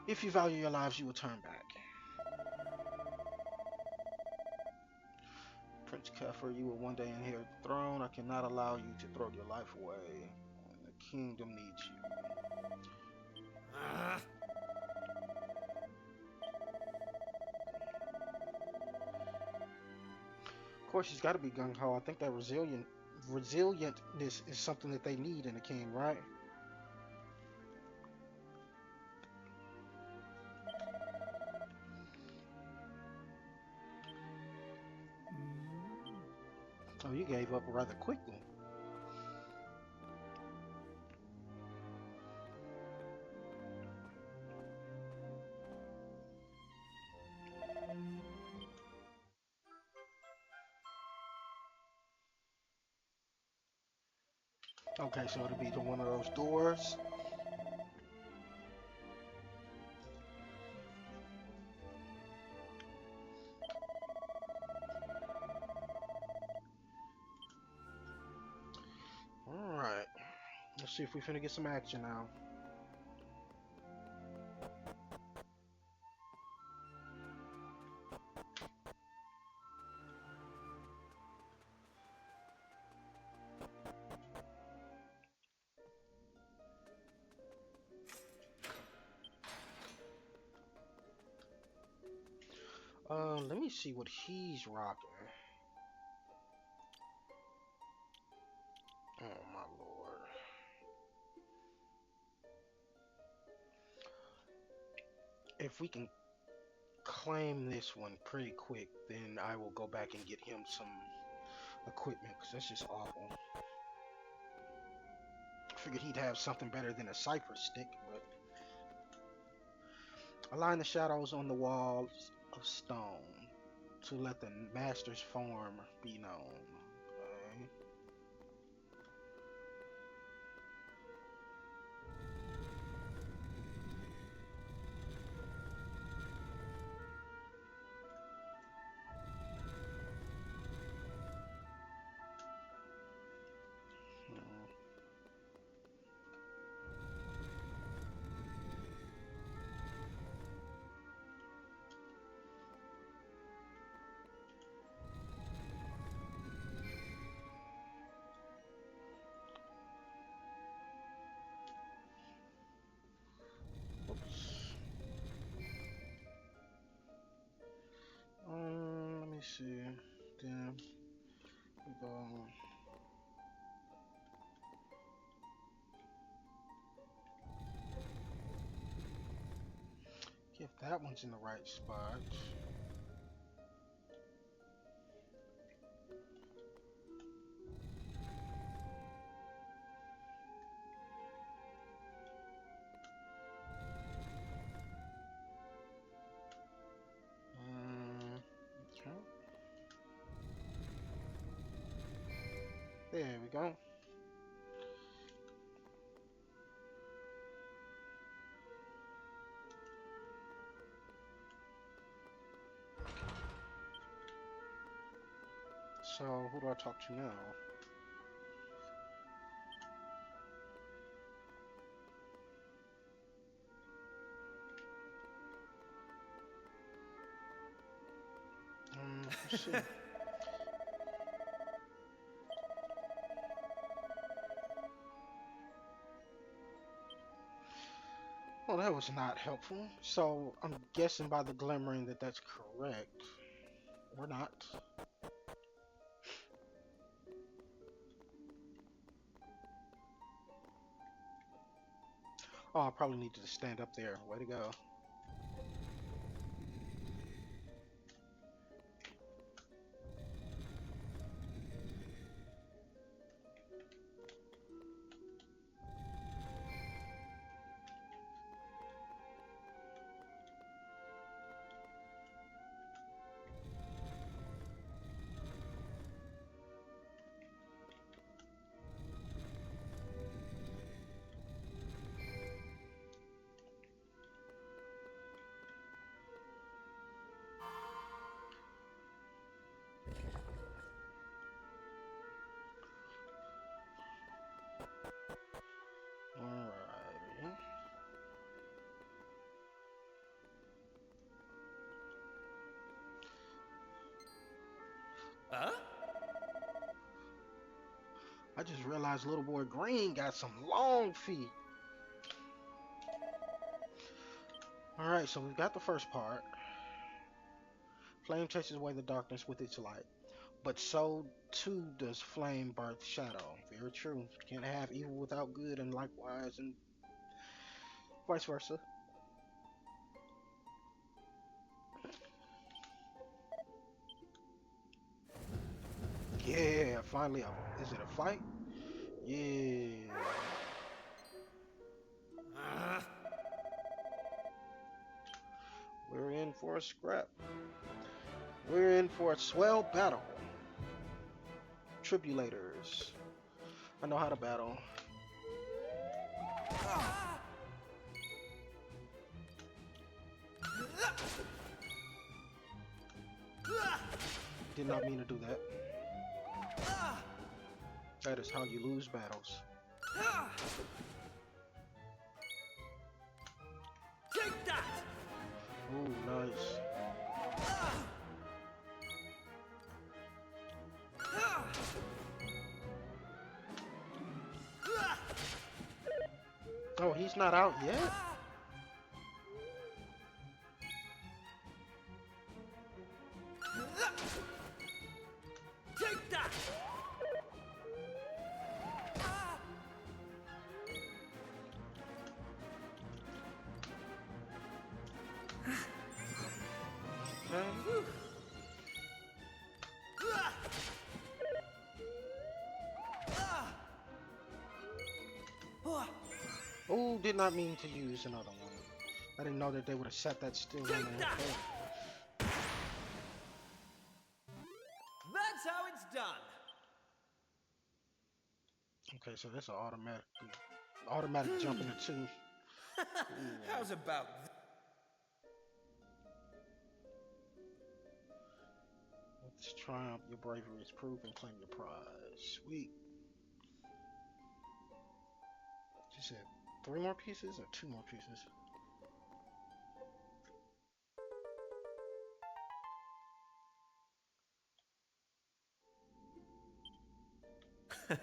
If you value your lives, you will turn back. Prince Kefir, you will one day inherit the throne. I cannot allow you to throw your life away when the kingdom needs you. Ah. Of course, he's got to be gung ho. I think that resilientness is something that they need in a king, right? Oh, you gave up rather quickly. Okay, so it'll be to one of those doors. see if we finna get some action now. Let me see what he's rocking. Oh my lord. If we can claim this one pretty quick, then I will go back and get him some equipment, because that's just awful. I figured he'd have something better than a cypress stick, but align the shadows on the walls of stone to let the master's form be known. Okay. Let me see. Then we go. If that one's in the right spot. Okay. There we go. So, who do I talk to now? Let's see. Well, that was not helpful. So, I'm guessing by the glimmering that that's correct. Or not. Oh, I probably need to stand up there. Way to go. Alrighty. Huh? I just realized little boy Green got some long feet. Alright, so we've got the first part. Flame chases away the darkness with its light. But so too does flame birth shadow. Very true. Can't have evil without good, and likewise, and vice versa. Yeah, finally, is it a fight? Yeah. We're in for a scrap. We're in for a swell battle. Tribulators. I know how to battle. Did not mean to do that. That is how you lose battles. Take that! Ooh, nice. Oh, he's not out yet? Take that! Okay. Oh, did not mean to use another one. I didn't know that they would have set that still in there. Take that! Okay. That's how it's done. Okay, so that's an automatic jump into two. How's about Let's triumph. Your bravery is proven. Claim your prize. Sweet. You said 3 more pieces or 2 more pieces? Let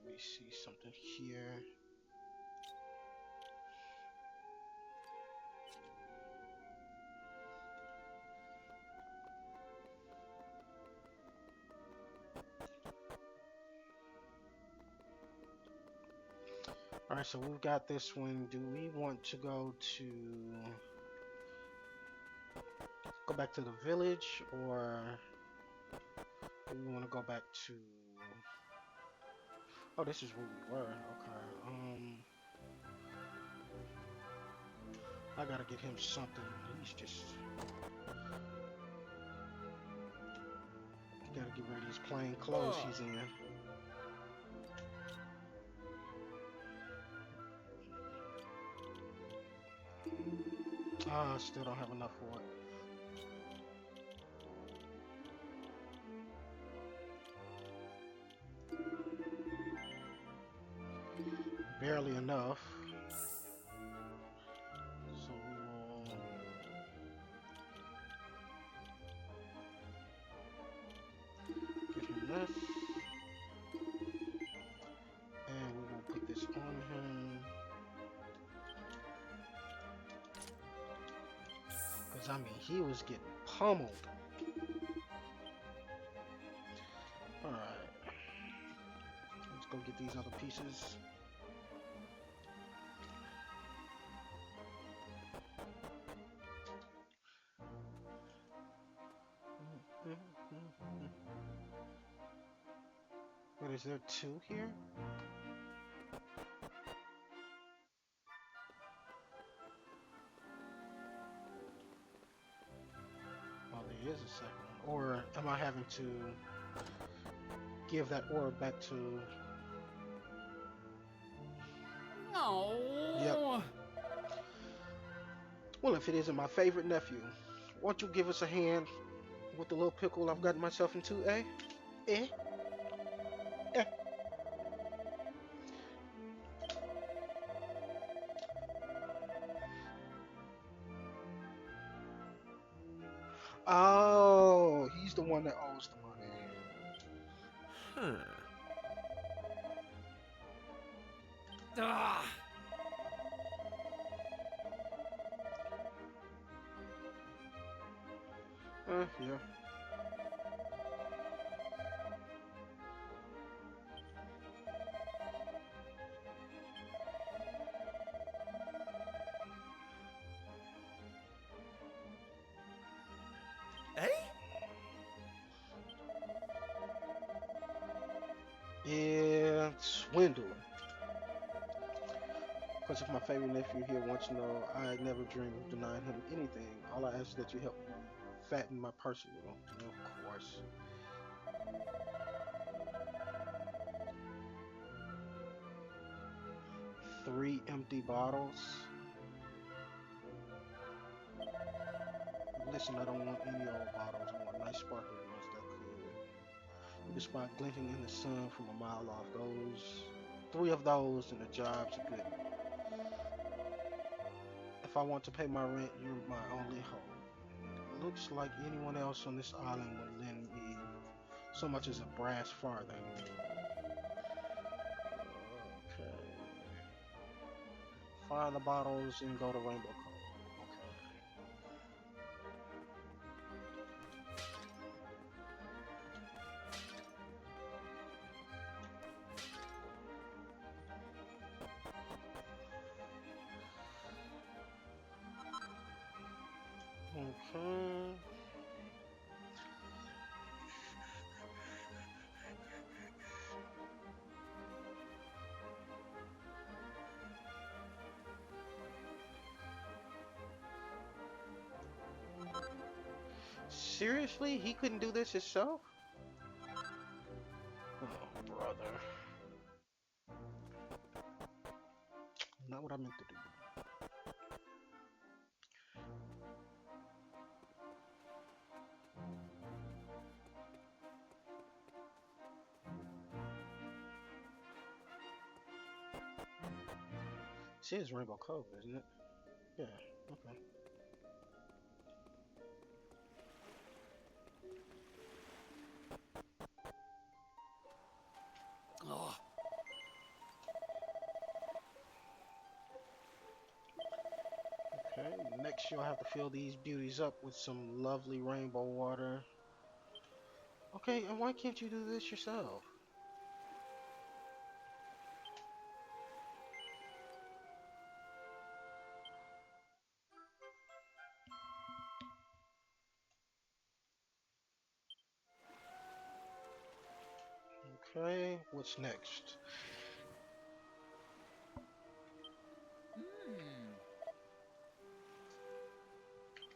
me see something here. Alright, so we've got this one. Do we want to go back to the village, or do we want to go back to... Oh, this is where we were. Okay. I gotta get him something. He's just... Gotta get rid of these plain clothes he's in. Ah, still don't have enough for it. Barely enough. So we will get him this. And we will put this on him. Because, I mean, he was getting pummeled. Alright. Let's go get these other pieces. Wait, is there 2 here? Oh, there is a second one. Or am I having to give that orb back to... No. Yep. Well, if it isn't my favorite nephew, won't you give us a hand with the little pickle I've gotten myself into, eh? Eh? Eh? Oh, he's the one that owes the money. Ah! Yeah. Eh? Yeah, swindler. Because if my favorite nephew here wants to know, I never dreamed of denying him anything. All I ask is that you help me fatten my purse a little. Of course. Three empty bottles. Listen, I don't want any old bottles. I want nice sparkling ones that could The spot glinting in the sun from a mile off. Those, three of those, and the job's good. If I want to pay my rent, you're my only hope. Looks like anyone else on this island would lend me so much as a brass farthing. Okay. Find the bottles and go to Rainbow Cove. Okay. Okay. Seriously? He couldn't do this himself? Oh, brother. Not what I meant to do. This is Rainbow Cove, isn't it? Yeah, okay. Oh, Okay, next you'll have to fill these beauties up with some lovely rainbow water. Okay, and why can't you do this yourself? Okay, what's next?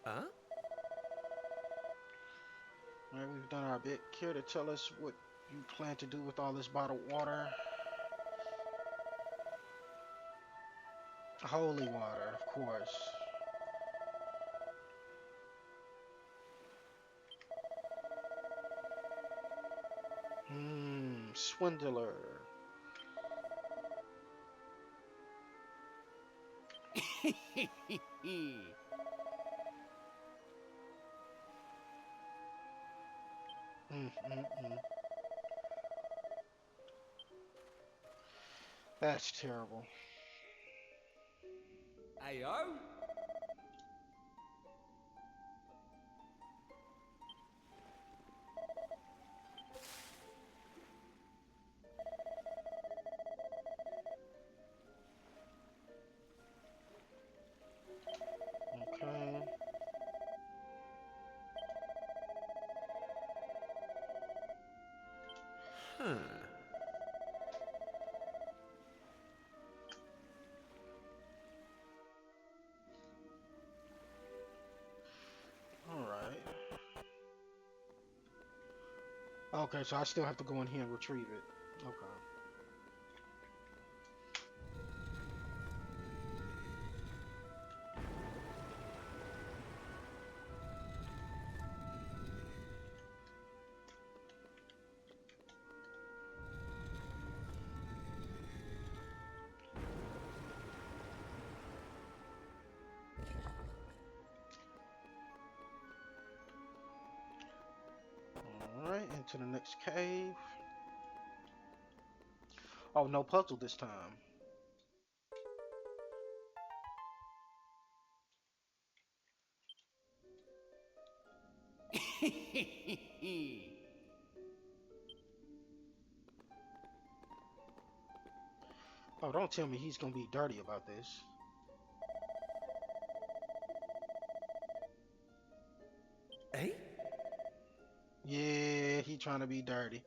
huh? Alright, we've done our bit. Care to tell us what you plan to do with all this bottled water? Holy water, of course. Swindler. Mm. That's terrible. Ayo? Okay. Huh. Alright. Okay, so I still have to go in here and retrieve it. Okay. Alright, into the next cave. Oh, no puzzle this time. Oh, don't tell me he's gonna be dirty about this. Eh? Yeah, he trying to be dirty.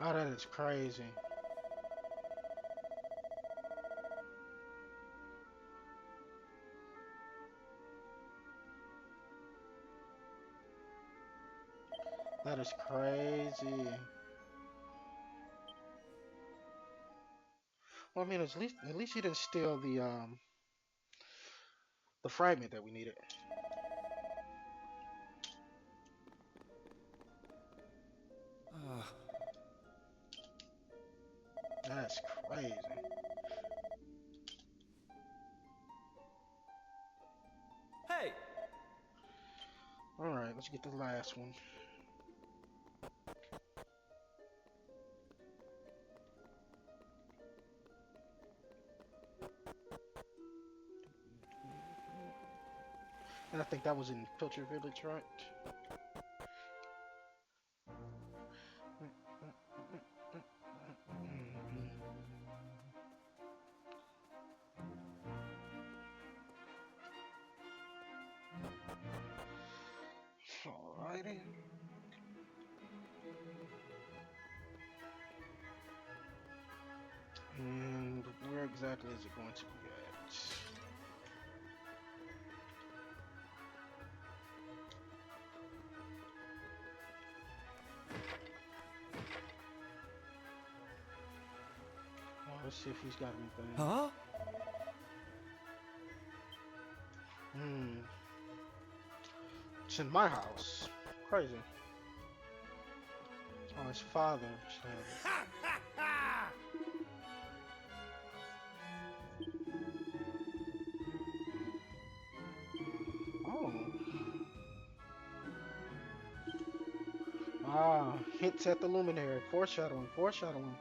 Oh, that is crazy. That is crazy. Well, I mean, at least he didn't steal the fragment that we needed. That's crazy. Hey! All right, let's get the last one. And I think that was in Pilcher Village, right? Alrighty. And where exactly is it going to be at? Oh, let's see if he's got anything. Huh? It's in my house. Crazy. Oh, his father. Ha ha ha! Oh. Ah, hints at the luminary. Foreshadowing, foreshadowing.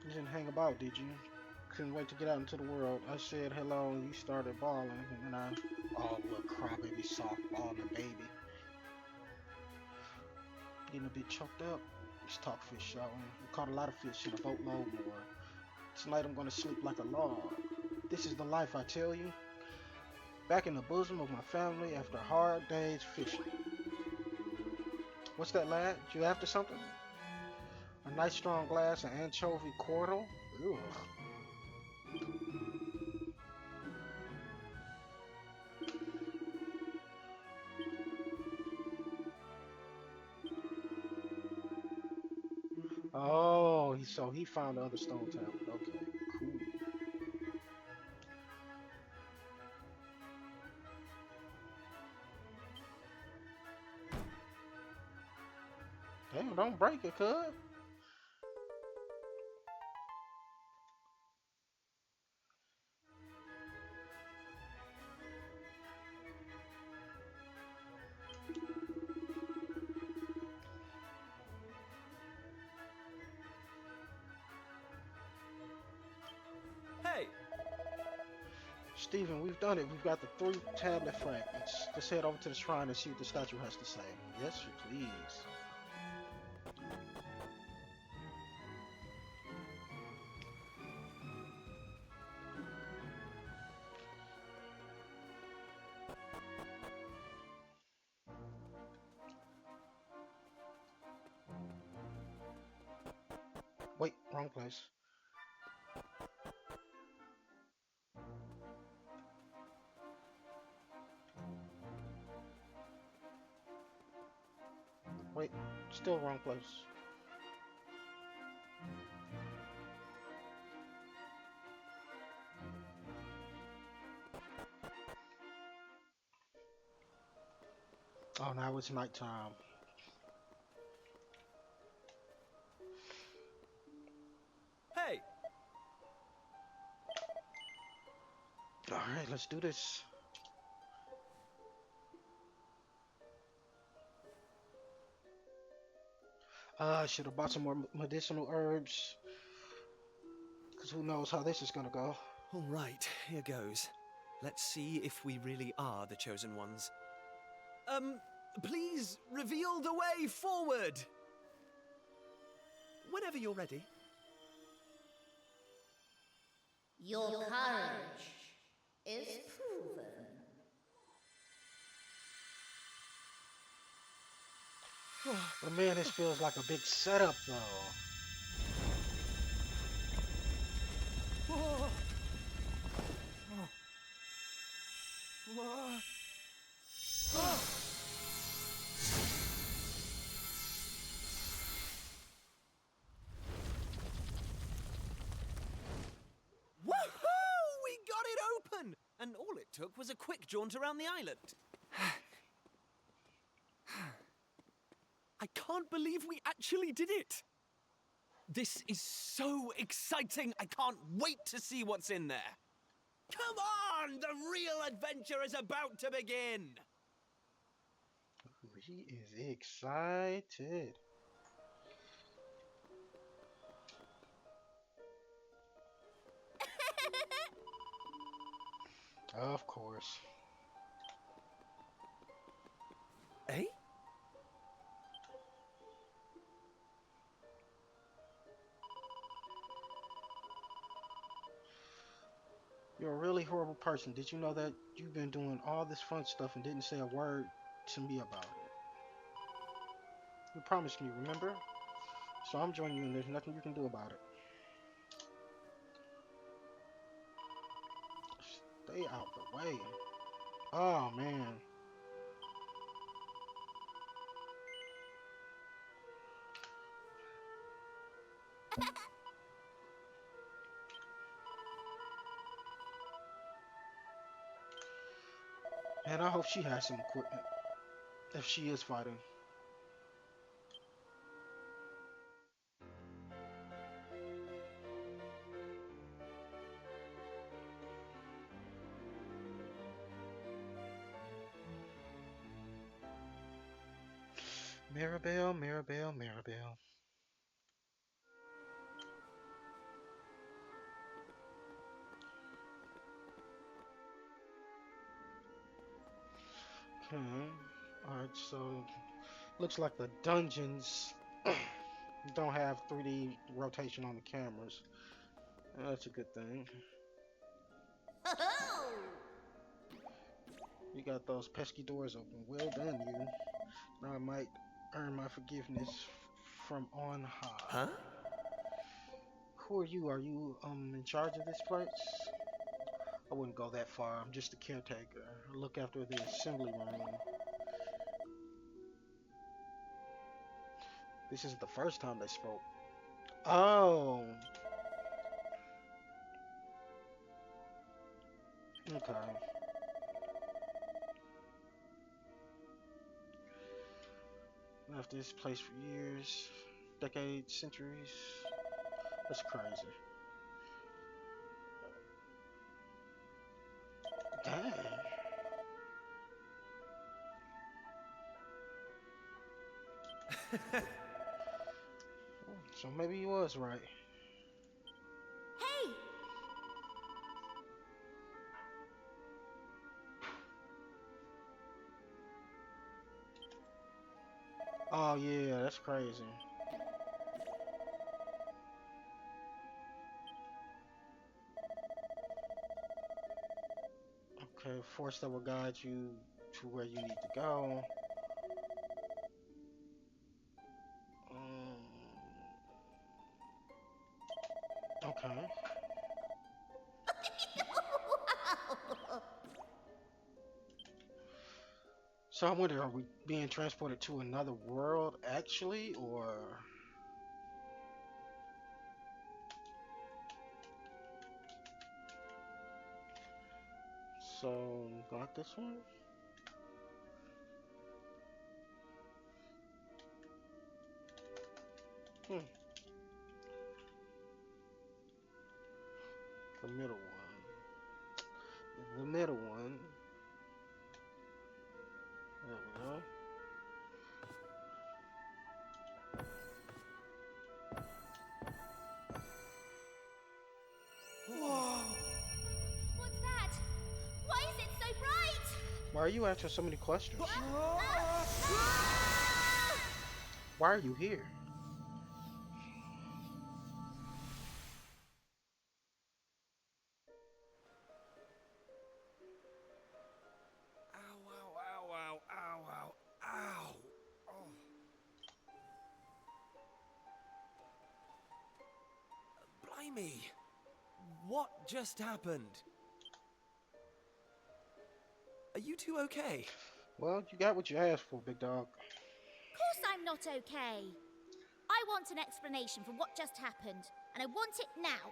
You didn't hang about, did you? Couldn't wait to get out into the world. I said hello and you started bawling, and then oh, little crybaby, soft balling the baby. Getting a bit choked up. Let's talk fish, shall we? We caught a lot of fish in a boatload more. Tonight I'm gonna sleep like a log. This is the life, I tell you. Back in the bosom of my family after hard days fishing. What's that, lad? You after something? A nice strong glass of anchovy cordial? Ugh. Oh, so he found the other stone tablet. Okay, cool. Damn, don't break it, cuz. Hey! Stephen, we've done it. We've got the 3 tablet fragments. Let's head over to the shrine and see what the statue has to say. Yes, please. Wait, wrong place. Wait, still wrong place. Oh, now it's nighttime. Hey! Alright, let's do this. I should have bought some more medicinal herbs. Because who knows how this is gonna go. All right, here goes. Let's see if we really are the chosen ones. Please reveal the way forward! Whenever you're ready. Your courage is proven. But man, this feels like a big setup, though. Woohoo! We got it open! And all it took was a quick jaunt around the island. I can't believe we actually did it! This is so exciting! I can't wait to see what's in there! Come on! The real adventure is about to begin! He is excited. Of course. Eh? You're a really horrible person. Did you know that you've been doing all this fun stuff and didn't say a word to me about it? You promised me, remember? So I'm joining you and there's nothing you can do about it. Stay out the way. Oh, man. And I hope she has some equipment. If she is fighting. Maribel, Maribel, Maribel. Okay. Alright, so looks like the dungeons don't have 3D rotation on the cameras. That's a good thing. Ho-ho! You got those pesky doors open. Well done, you. Now I might earn my forgiveness from on high. Huh? Who are you? Are you in charge of this place? I wouldn't go that far. I'm just a caretaker. I look after the assembly room. This is the first time they spoke. Oh. Okay. Left this place for years, decades, centuries. That's crazy. Dang. So maybe he was right. Hey! Oh yeah, that's crazy. Okay, force that will guide you to where you need to go. Okay. So I wonder, are we being transported to another world actually, or? So, got this one? Hmm. The middle one. The middle one. There we go. Whoa! What's that? Why is it so bright? Why are you asking so many questions? Ah! Why are you here? Blimey! What just happened? Are you two okay? Well, you got what you asked for, big dog. Of course I'm not okay. I want an explanation for what just happened, and I want it now.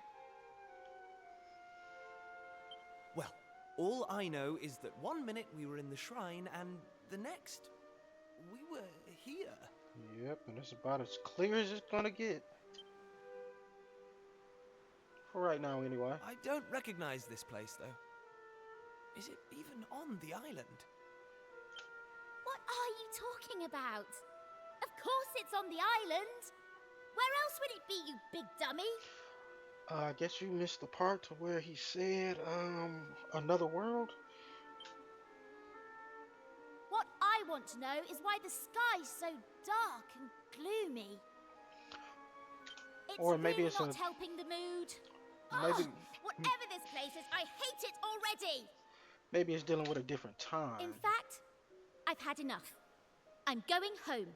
Well, all I know is that one minute we were in the shrine, and the next, we were here. Yep, and it's about as clear as it's gonna get. For right now, anyway. I don't recognize this place, though. Is it even on the island? What are you talking about? Of course it's on the island. Where else would it be, you big dummy? I guess you missed the part to where he said, another world? What I want to know is why the sky's so dark and gloomy. It's Or maybe really it's not a- helping the mood. Maybe- Ugh, whatever this place is, I hate it already. Maybe it's dealing with a different time. In fact, I've had enough. I'm going home.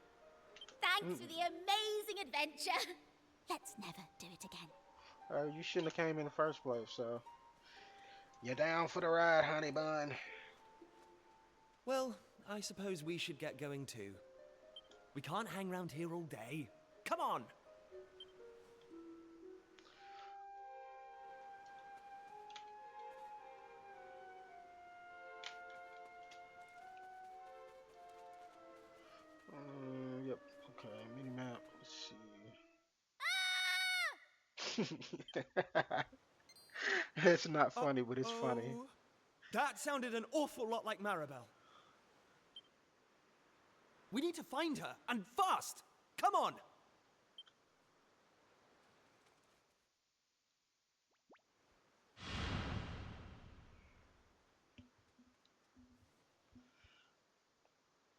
Thanks for the amazing adventure. Let's never do it again. You shouldn't have came in the first place, so... You're down for the ride, honey bun. Well, I suppose we should get going too. We can't hang around here all day. Come on! Yep. Okay, mini map. Let's see. It's not funny, but it's funny. Uh-oh. That sounded an awful lot like Maribel. We need to find her, and fast! Come on!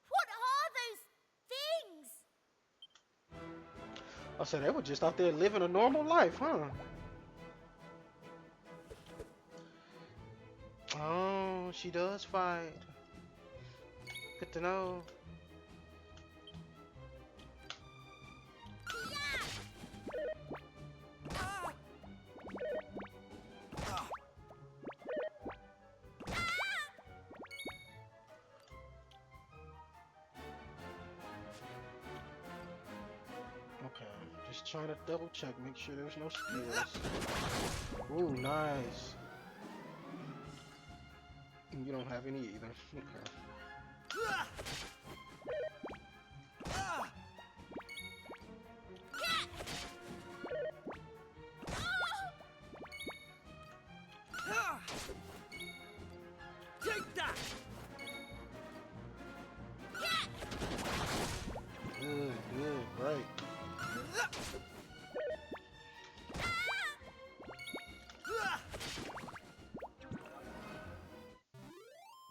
What are those things? I said they were just out there living a normal life, huh? Oh, she does fight. Good to know. Okay, just trying to double check, make sure there's no skills. Ooh, nice. You don't have any either. Okay. Take that! Good, good, great.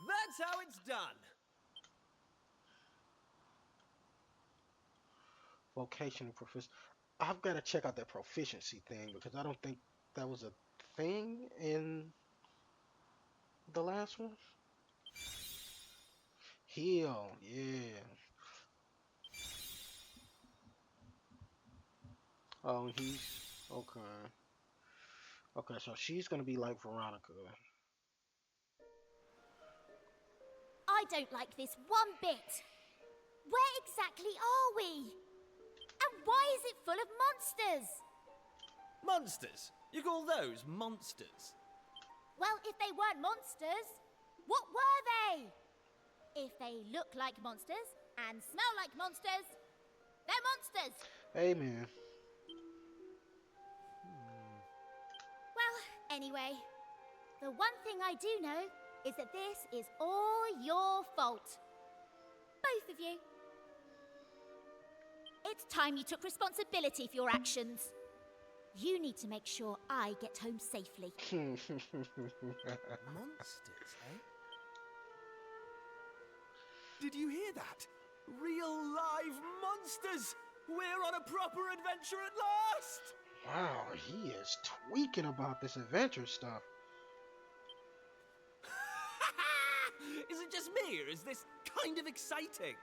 That's how it's done. Vocational proficiency. I've got to check out that proficiency thing because I don't think that was a thing in the last one. Heal, yeah. Oh, he's okay. Okay, so she's gonna be like Veronica. I don't like this one bit. Where exactly are we? And why is it full of monsters? Monsters? You call those monsters? Well, if they weren't monsters, what were they? If they look like monsters and smell like monsters, they're monsters. Amen. Well, anyway, the one thing I do know is that this is all your fault. Both of you. It's time you took responsibility for your actions. You need to make sure I get home safely. Monsters, eh? Did you hear that? Real live monsters! We're on a proper adventure at last! Wow, he is tweaking about this adventure stuff. Is it just me, or is this kind of exciting?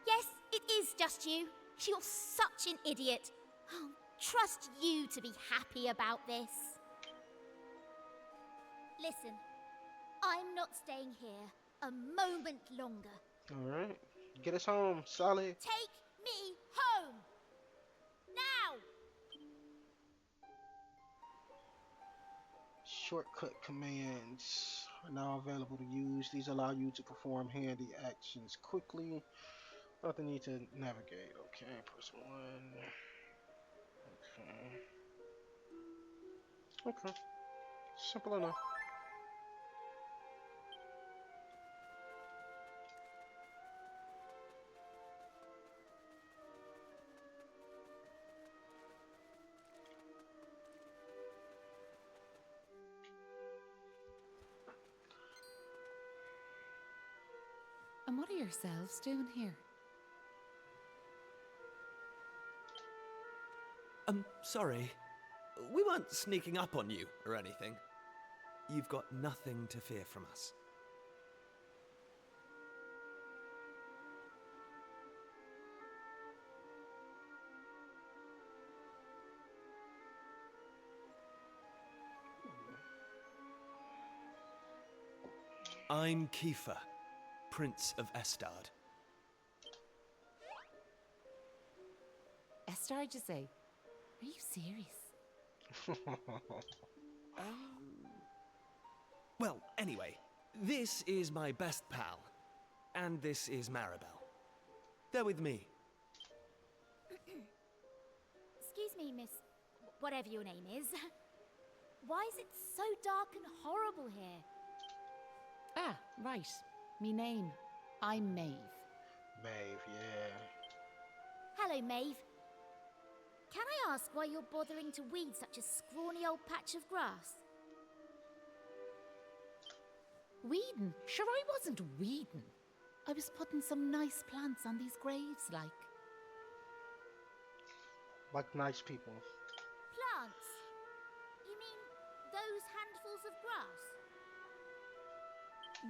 Yes, it is just you. You're such an idiot. Oh, trust you to be happy about this. Listen, I'm not staying here a moment longer. Alright. Get us home, Sally. Take me home! Now! Shortcut commands are now available to use. These allow you to perform handy actions quickly without the need to navigate. Okay, press 1. Okay. Okay. Simple enough. And what are yourselves doing here? Sorry. We weren't sneaking up on you or anything. You've got nothing to fear from us. I'm Kiefer, Prince of Estard. Estard, you say? Are you serious? Well, anyway, this is my best pal, and this is Maribel. They're with me. Excuse me, miss, whatever your name is. Why is it so dark and horrible here? Ah, right. Me name. I'm Maeve. Maeve, yeah. Hello, Maeve. Can I ask why you're bothering to weed such a scrawny old patch of grass? Weeding? Sure, I wasn't weeding. I was putting some nice plants on these graves, like. Like nice people. Plants? You mean those handfuls of grass?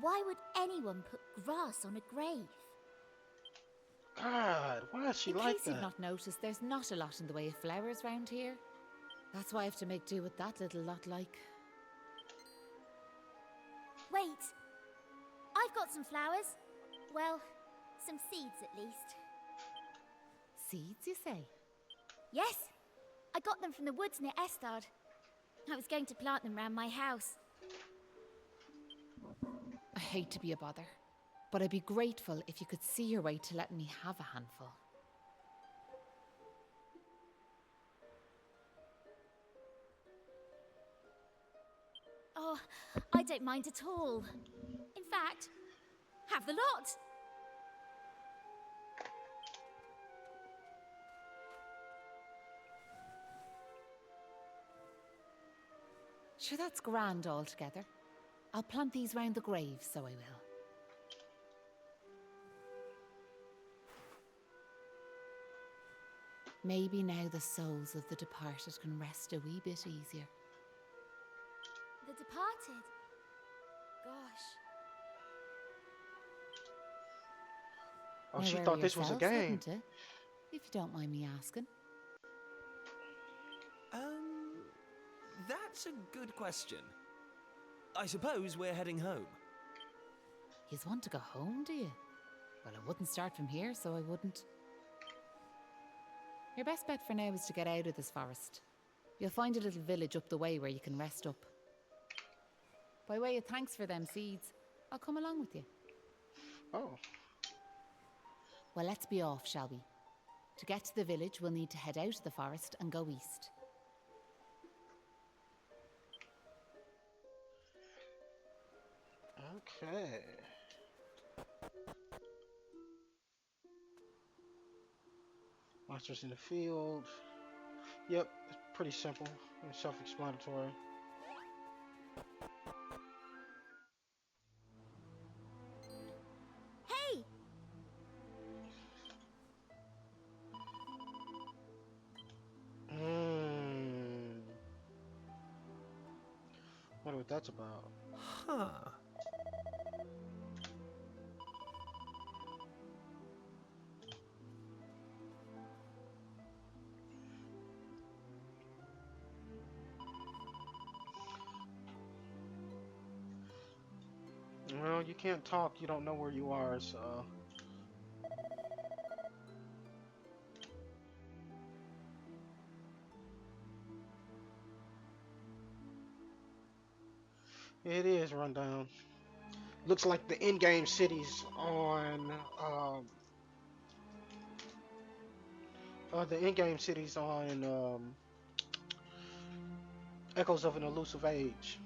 Why would anyone put grass on a grave? God, why is she In like case you've that? not noticed, there's not a lot in the way of flowers round here. That's why I have to make do with that little lot, like. Wait, I've got some flowers. Well, some seeds at least. Seeds, you say? Yes, I got them from the woods near Estard. I was going to plant them round my house. I hate to be a bother, but I'd be grateful if you could see your way to letting me have a handful. Oh, I don't mind at all. In fact, have the lot. Sure, that's grand altogether. I'll plant these round the grave, so I will. Maybe now the souls of the departed can rest a wee bit easier. The departed. Gosh. Oh, Now, she where thought are this was a yourselves game. heading to, if you don't mind me asking. That's a good question. I suppose we're heading home. Yous want to go home, do you? Well, I wouldn't start from here, so I wouldn't. Your best bet for now is to get out of this forest. You'll find a little village up the way where you can rest up. By way of thanks for them seeds, I'll come along with you. Oh, Well, let's be off, shall we? To get to the village, we'll need to head out of the forest and go east. okay. Monsters in the field. Yep, it's pretty simple and self-explanatory. Hey! Wonder what that's about. Huh. Well, you can't talk. You don't know where you are, so. It is rundown. Looks like the in-game cities on the in-game cities on Echoes of an Elusive Age.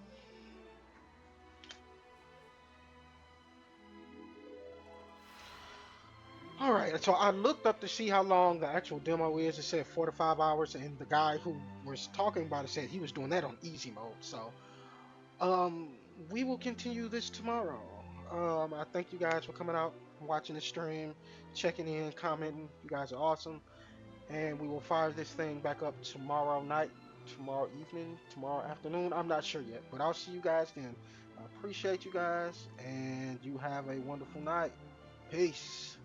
All right, so I looked up to see how long the actual demo is. It said 4 to 5 hours, and the guy who was talking about it said he was doing that on easy mode. So, um, we will continue this tomorrow. I thank you guys for coming out, watching the stream, checking in, commenting. You guys are awesome, and we will fire this thing back up tomorrow night, tomorrow evening, tomorrow afternoon. I'm not sure yet, but I'll see you guys then. I appreciate you guys, and you have a wonderful night. Peace.